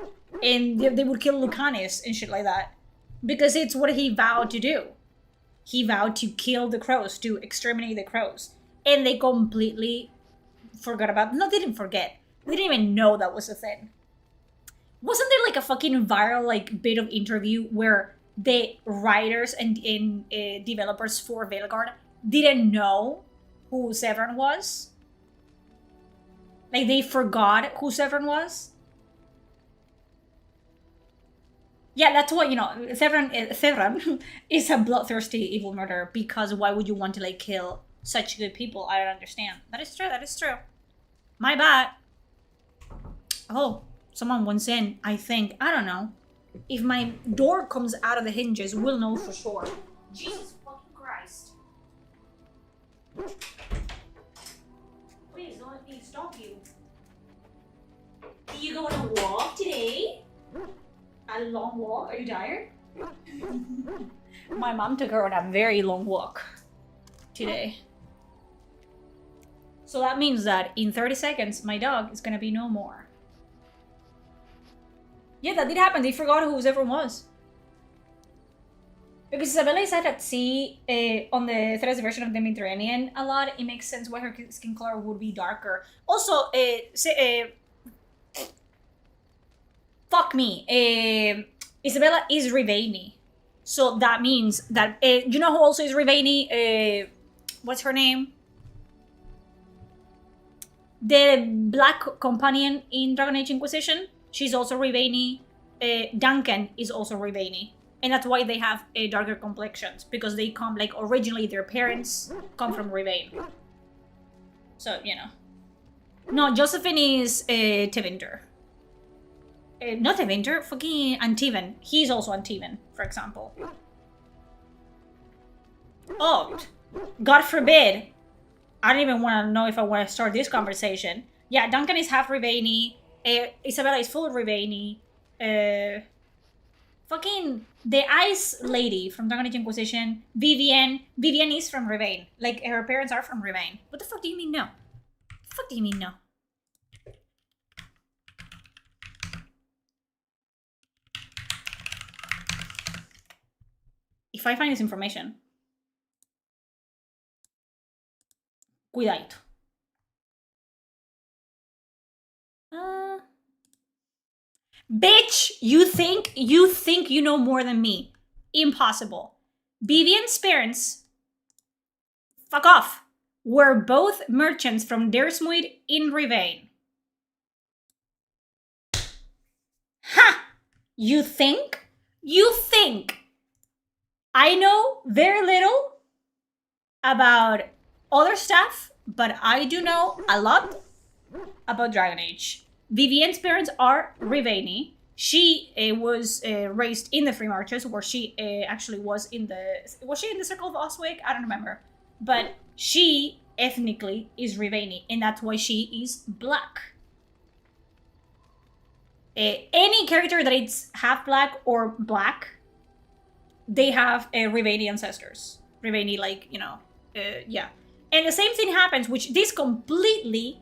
And they would kill Lucanis and shit like that. Because it's what he vowed to do. He vowed to kill the crows, to exterminate the crows. And they completely forgot about... No, they didn't forget. They didn't even know that was a thing. Wasn't there like a fucking viral like bit of interview where the writers and developers for Veilguard didn't know who Severin was? Like they forgot who Severin was? Yeah, that's what, you know, Severin is a bloodthirsty evil murderer because why would you want to like kill such good people? I don't understand. That is true. My bad. Oh, someone wants in, I think. I don't know. If my door comes out of the hinges, we'll know for sure. Jesus fucking Christ. Please, don't let me stop you. Do you go on a walk today? A long walk? Are you tired? My mom took her on a very long walk today. So that means that in 30 seconds, my dog is gonna be no more. Yeah, that did happen. They forgot who Severin was. Because Isabella is out at sea on the Threads version of the Mediterranean a lot. It makes sense why her skin color would be darker. Also, fuck me. Isabella is Rivaini. So that means that... you know who also is Rivaini? What's her name? The Black Companion in Dragon Age Inquisition. She's also Rivaini. Duncan is also Rivaini. And that's why they have darker complexions. Because they come, like, originally their parents come from Rivain. So, you know. No, Josephine is Tevinter. Not Tevinter, fucking Antivan. He's also Antivan, for example. Oh, God forbid. I don't even want to know if I want to start this conversation. Yeah, Duncan is half Rivaini. Isabella is full Rivaini. Fucking the Ice Lady from Dragon Age Inquisition. Vivienne is from Rivain. Like, her parents are from Rivain. What the fuck do you mean no? What the fuck do you mean no? If I find this information... Cuidadito. Bitch, you think you know more than me. Impossible. Vivian's parents, fuck off, were both merchants from Dersmuid in Rivain. Ha! You think? I know very little about other stuff, but I do know a lot about Dragon Age. Vivienne's parents are Rivaini. She was raised in the Free Marches, where she actually was in the... Was she in the Circle of Oswig? I don't remember. But she, ethnically, is Rivaini, and that's why she is black. Any character that is half black or black, they have Rivaini ancestors. Rivaini, like, you know, yeah. And the same thing happens, which this completely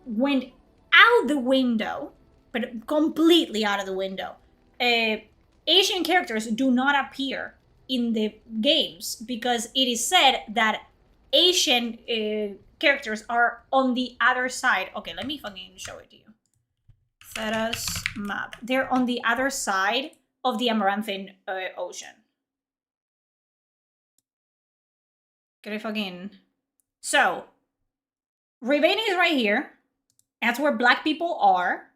went out the window but completely out of the window. Asian characters do not appear in the games because it is said that Asian characters are on the other side. Okay, let me fucking show it to you. Theras map. They're on the other side of the Amaranthine Ocean. Can I fucking... So, Rivain is right here. That's where black people are.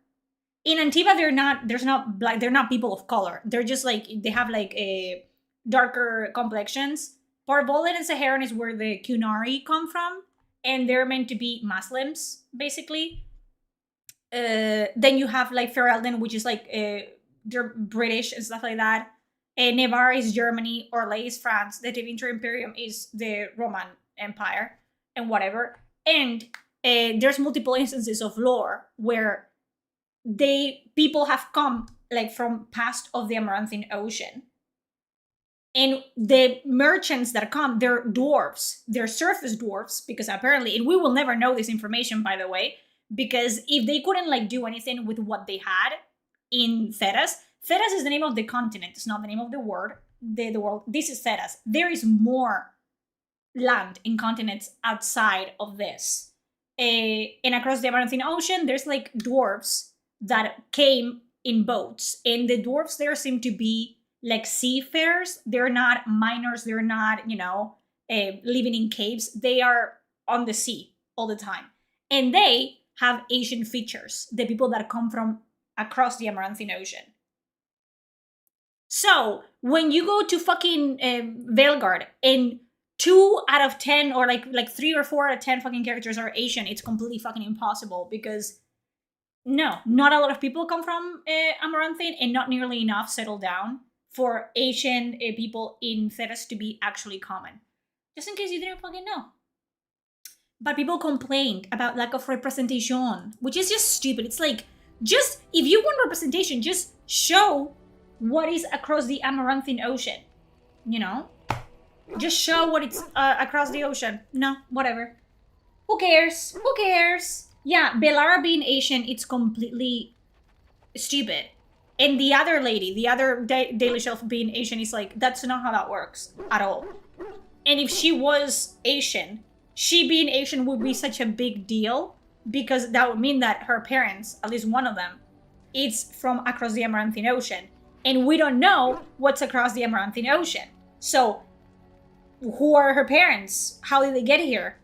In Antiva, they're not people of color. They're just like, they have like a darker complexions. Parvolan and Saharan is where the Kunari come from, and they're meant to be Muslims, basically. Then you have like Ferelden, which is like they're British and stuff like that. Navarre is Germany, Orlais is France, the Tevinter Imperium is the Roman Empire, and whatever. And there's multiple instances of lore where people have come like from past of the Amaranthine Ocean. And the merchants that come, they're dwarves. They're surface dwarves, because apparently, and we will never know this information, by the way, because if they couldn't like do anything with what they had in Theras is the name of the continent. It's not the name of the world. The world. This is Theras. There is more land in continents outside of this. And across the Amaranthine Ocean, there's like dwarves that came in boats. And the dwarves there seem to be like seafarers. They're not miners. They're not, living in caves. They are on the sea all the time. And they have Asian features, the people that come from across the Amaranthine Ocean. So, when you go to fucking Veilguard and 2 out of 10 or like 3 or 4 out of 10 fucking characters are Asian, it's completely fucking impossible because no, not a lot of people come from Amaranthine and not nearly enough settle down for Asian people in Theras to be actually common. Just in case you didn't fucking know. But people complained about lack of representation, which is just stupid. It's like, just, if you want representation, just show what is across the Amaranthine Ocean. Just show what it's across the ocean. No, whatever. Who cares? Who cares? Yeah, Belara being Asian, it's completely stupid. And the other lady, the other Daily Shelf being Asian, is like, that's not how that works at all. And if she was Asian, she being Asian would be such a big deal because that would mean that her parents, at least one of them, is from across the Amaranthine Ocean. And we don't know what's across the Amaranthine Ocean. So, who are her parents? How did they get here?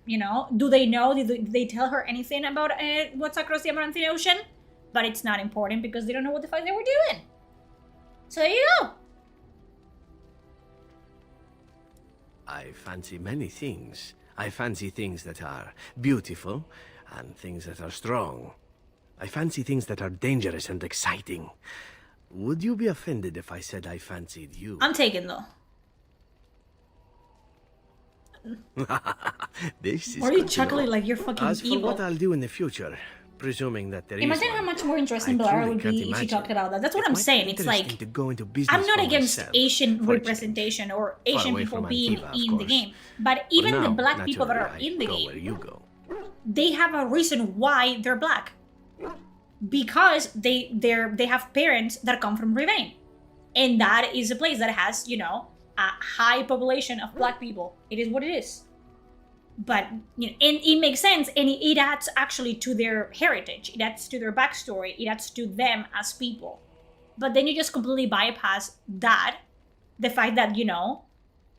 Do they know? Did they tell her anything about what's across the Amaranthine Ocean? But it's not important because they don't know what the fuck they were doing. So there you go. I fancy many things. I fancy things that are beautiful and things that are strong. I fancy things that are dangerous and exciting. Would you be offended if I said I fancied you? I'm taken though. This is Why are you chuckling like you're fucking As for evil? what I'll do in the future, presuming that there is Imagine one, how much more interesting I Belara truly would can't be if she imagine. talked about that. That's what It I'm might be saying. It's interesting like, to go into business I'm not for against myself, Asian for a representation or Far Asian away people from being Antiva, of in the course. game. But For even the now, black people that are naturally, in the go game, where you go. they have a reason why they're black. Because they have parents that come from Rivain. And that is a place that has, a high population of black people. It is what it is. But, and it makes sense, and it adds actually to their heritage. It adds to their backstory. It adds to them as people. But then you just completely bypass that. The fact that,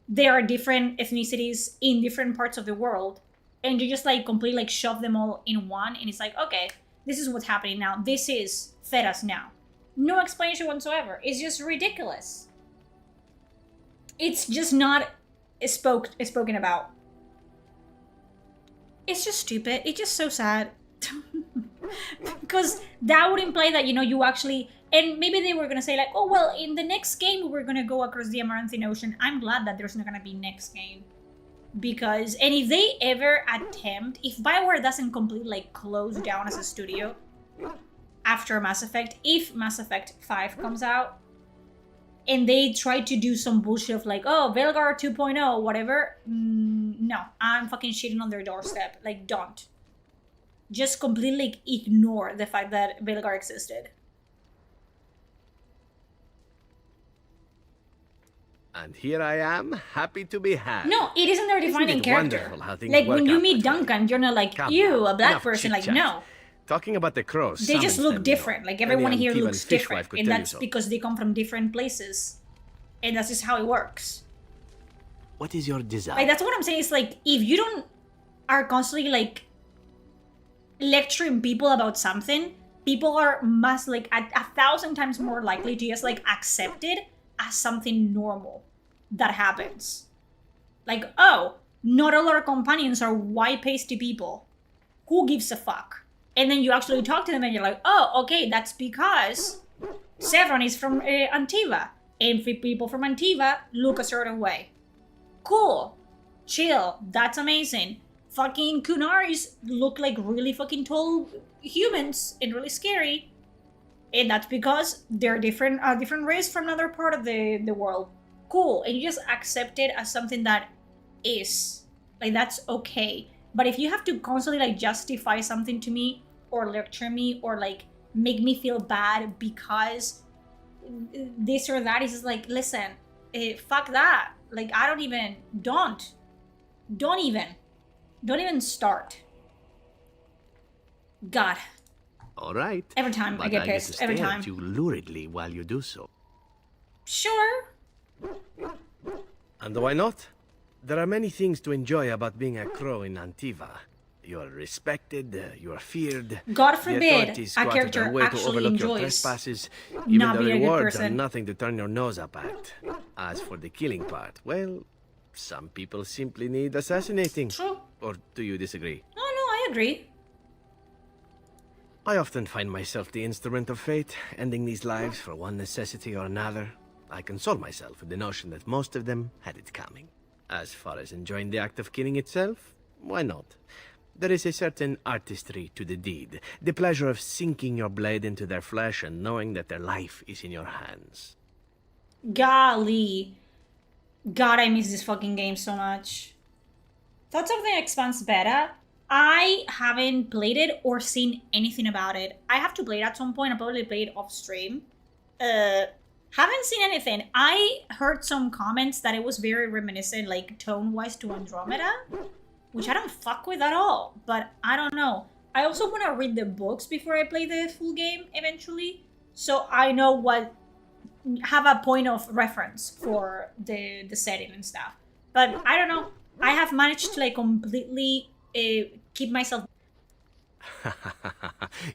there are different ethnicities in different parts of the world. And you just, completely, shove them all in one. And it's like, okay, this is what's happening now. This is Theras now. No explanation whatsoever. It's just ridiculous. It's just not spoken about. It's just stupid. It's just so sad. Because that would imply that, you actually... And maybe they were going to say, oh, well, in the next game, we're going to go across the Amaranthine Ocean. I'm glad that there's not going to be next game. Because... And if they ever attempt... If BioWare doesn't completely, close down as a studio after Mass Effect, if Mass Effect 5 comes out, and they try to do some bullshit of Veilguard 2.0, whatever, no, I'm fucking shitting on their doorstep. Don't. Just completely ignore the fact that Veilguard existed. And here I am, happy to be had. No, it isn't their defining character. Wonderful how things Like work when you out meet that way. Duncan, you're not like, Come ew, now, a black enough person. Like, chit-chat. no. Talking about the crows. They just summons look them, you know. different. Like Any everyone here Antivan looks fishwife different. could And tell you that's so. because they come from different places. And that's just how it works. What is your desire? Like that's what I'm saying. Is like if you don't are constantly like lecturing people about something, people are must like a 1,000 times more likely to just like accept it as something normal that happens. Like, oh, not all our companions are white pasty people. Who gives a fuck? And then you actually talk to them and you're like, oh, okay, that's because Sevron is from Antiva. And people from Antiva look a certain way. Cool. Chill. That's amazing. Fucking Kunaris look like really fucking tall humans and really scary. And that's because they're different race from another part of the world. Cool. And you just accept it as something that is. Like, that's okay. But if you have to constantly, like, justify something to me, or lecture me, or, like, make me feel bad because this or that, is just like, listen, fuck that. Like, I don't even, don't even start. God. All right. Every time I get pissed. To Every stare time. at you luridly while you do so. Sure. And why not? There are many things to enjoy about being a crow in Antiva. You are respected, you are feared. God The forbid authorities a go out of character their way to actually overlook your enjoys trespasses. Even not the being a good rewards are person. nothing to turn your nose up at. As for the killing part, well, some people simply need assassinating. True. Or do you disagree? No, I agree. I often find myself the instrument of fate, ending these lives for one necessity or another. I console myself with the notion that most of them had it coming. As far as enjoying the act of killing itself, why not? There is a certain artistry to the deed, the pleasure of sinking your blade into their flesh and knowing that their life is in your hands. Golly. God, I miss this fucking game so much. Thoughts of the Expanse beta? I haven't played it or seen anything about it. I have to play it at some point. I'll probably play it off stream. Haven't seen anything. I heard some comments that it was very reminiscent, like tone-wise, to Andromeda, which I don't fuck with at all. But I don't know. I also want to read the books before I play the full game eventually, so I know have a point of reference for the setting and stuff. But I don't know. I have managed to like completely keep myself.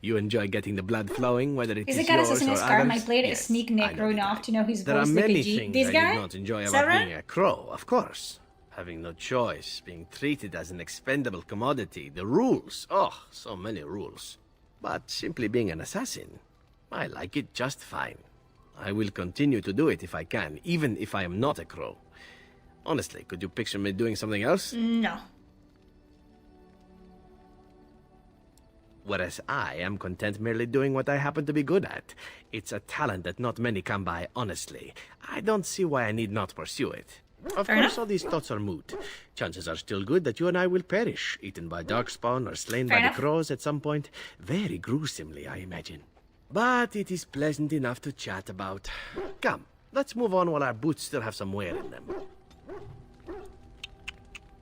You enjoy getting the blood flowing, whether it Is is the guy yours assassin or Scar? others? My played a Yes, sneak necro enough to know his There are voice like many a G. things This I guy? did not enjoy about Severin? being a crow, of course. Having no choice, being treated as an expendable commodity, the rules. Oh, so many rules. But simply being an assassin, I like it just fine. I will continue to do it if I can, even if I am not a crow. Honestly, could you picture me doing something else? No. Whereas I am content merely doing what I happen to be good at. It's a talent that not many come by honestly. I don't see why I need not pursue it. Of Fair course, enough. all these thoughts are moot. Chances are still good that you and I will perish, eaten by darkspawn or slain Fair by enough. the crows at some point. Very gruesomely, I imagine. But it is pleasant enough to chat about. Come, let's move on while our boots still have some wear in them.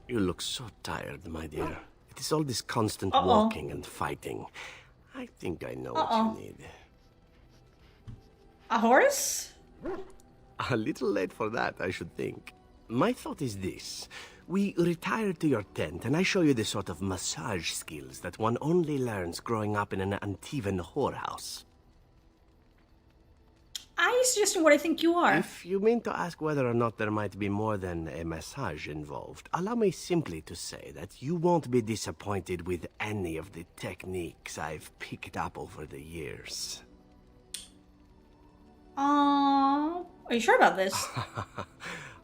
You look so tired, my dear. It is all this constant walking and fighting. I think I know what you need. A horse? A little late for that, I should think. My thought is this. We retire to your tent, and I show you the sort of massage skills that one only learns growing up in an Antivan whorehouse. I suggest what I think you are. If you mean to ask whether or not there might be more than a massage involved, allow me simply to say that you won't be disappointed with any of the techniques I've picked up over the years. Are you sure about this?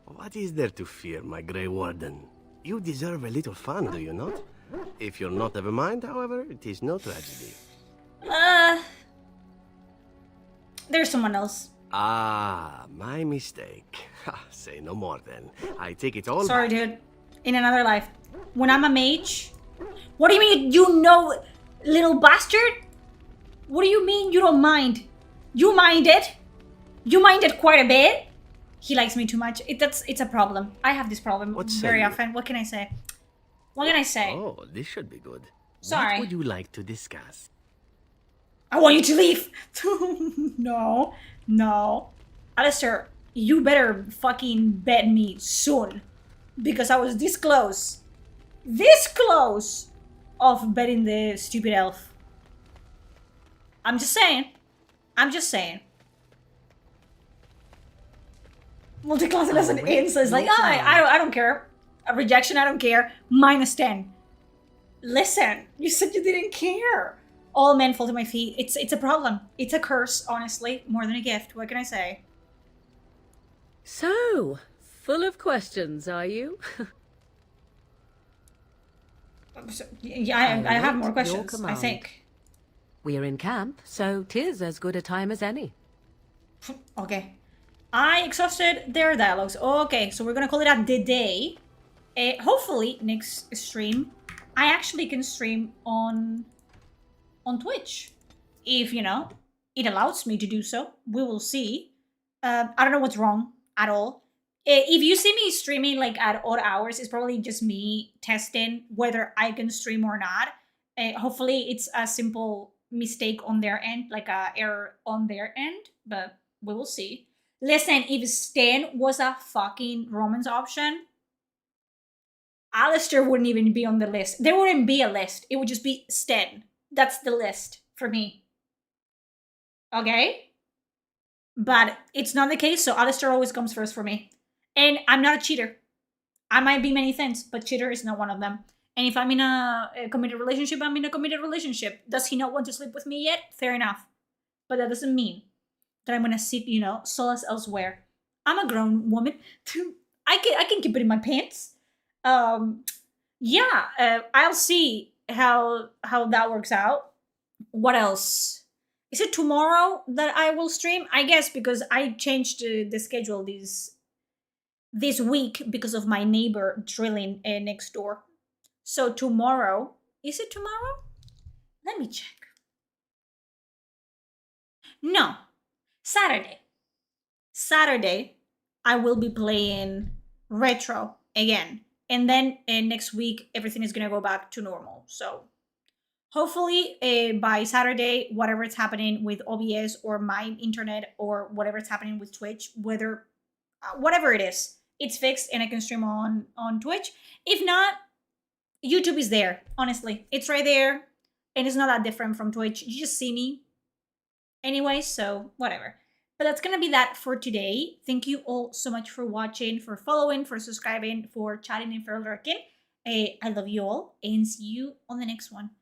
What is there to fear, my Grey Warden? You deserve a little fun, do you not? If you're not of a mind, however, it is no tragedy. There's someone else. Ah, my mistake. Say no more then. I take it all Sorry, back. dude. In another life. When I'm a mage? What do you mean you know, little bastard? What do you mean you don't mind? You mind it? You mind it quite a bit? He likes me too much. It's a problem. I have this problem very often. What can I say? What can I say? Oh, this should be good. Sorry. What would you like to discuss? I want you to leave. No, no. Alistair, you better fucking bet me soon. Because I was this close of betting the stupid elf. I'm just saying. Multi-class as an int, so it's like, oh, I don't care. A rejection, I don't care. -10. Listen, you said you didn't care. All men fall to my feet. It's a problem. It's a curse, honestly, more than a gift. What can I say? So, full of questions, are you? Yeah, I have more questions, I think. We're in camp, so 'tis as good a time as any. Okay. I exhausted their dialogues. Okay, so we're gonna call it a day. Hopefully, next stream, I actually can stream on Twitch. If, you know, it allows me to do so. We will see. I don't know what's wrong at all. If you see me streaming like at odd hours, it's probably just me testing whether I can stream or not. Hopefully it's a simple mistake on their end, like a error on their end, but we will see. Listen, if Stan was a fucking romance option, Alistair wouldn't even be on the list. There wouldn't be a list. It would just be Stan. That's the list for me. Okay? But it's not the case, so Alistair always comes first for me. And I'm not a cheater. I might be many things, but cheater is not one of them. And if I'm in a committed relationship, I'm in a committed relationship. Does he not want to sleep with me yet? Fair enough. But that doesn't mean that I'm gonna seek, you know, solace elsewhere. I'm a grown woman. I can keep it in my pants. Yeah, I'll see how that works out. What else? Is it tomorrow that I will stream? I guess because I changed the schedule this week because of my neighbor drilling next door. So tomorrow, is it tomorrow? Let me check. No, Saturday. Saturday, I will be playing retro again. And then next week, everything is going to go back to normal. So hopefully by Saturday, whatever is happening with OBS or my internet or whatever is happening with Twitch, whatever it is, it's fixed and I can stream on Twitch. If not, YouTube is there. Honestly, it's right there, and it's not that different from Twitch. You just see me anyway, so whatever. But that's gonna be that for today. Thank you all so much for watching, for following, for subscribing, for chatting, and for lurking. I love you all, and see you on the next one.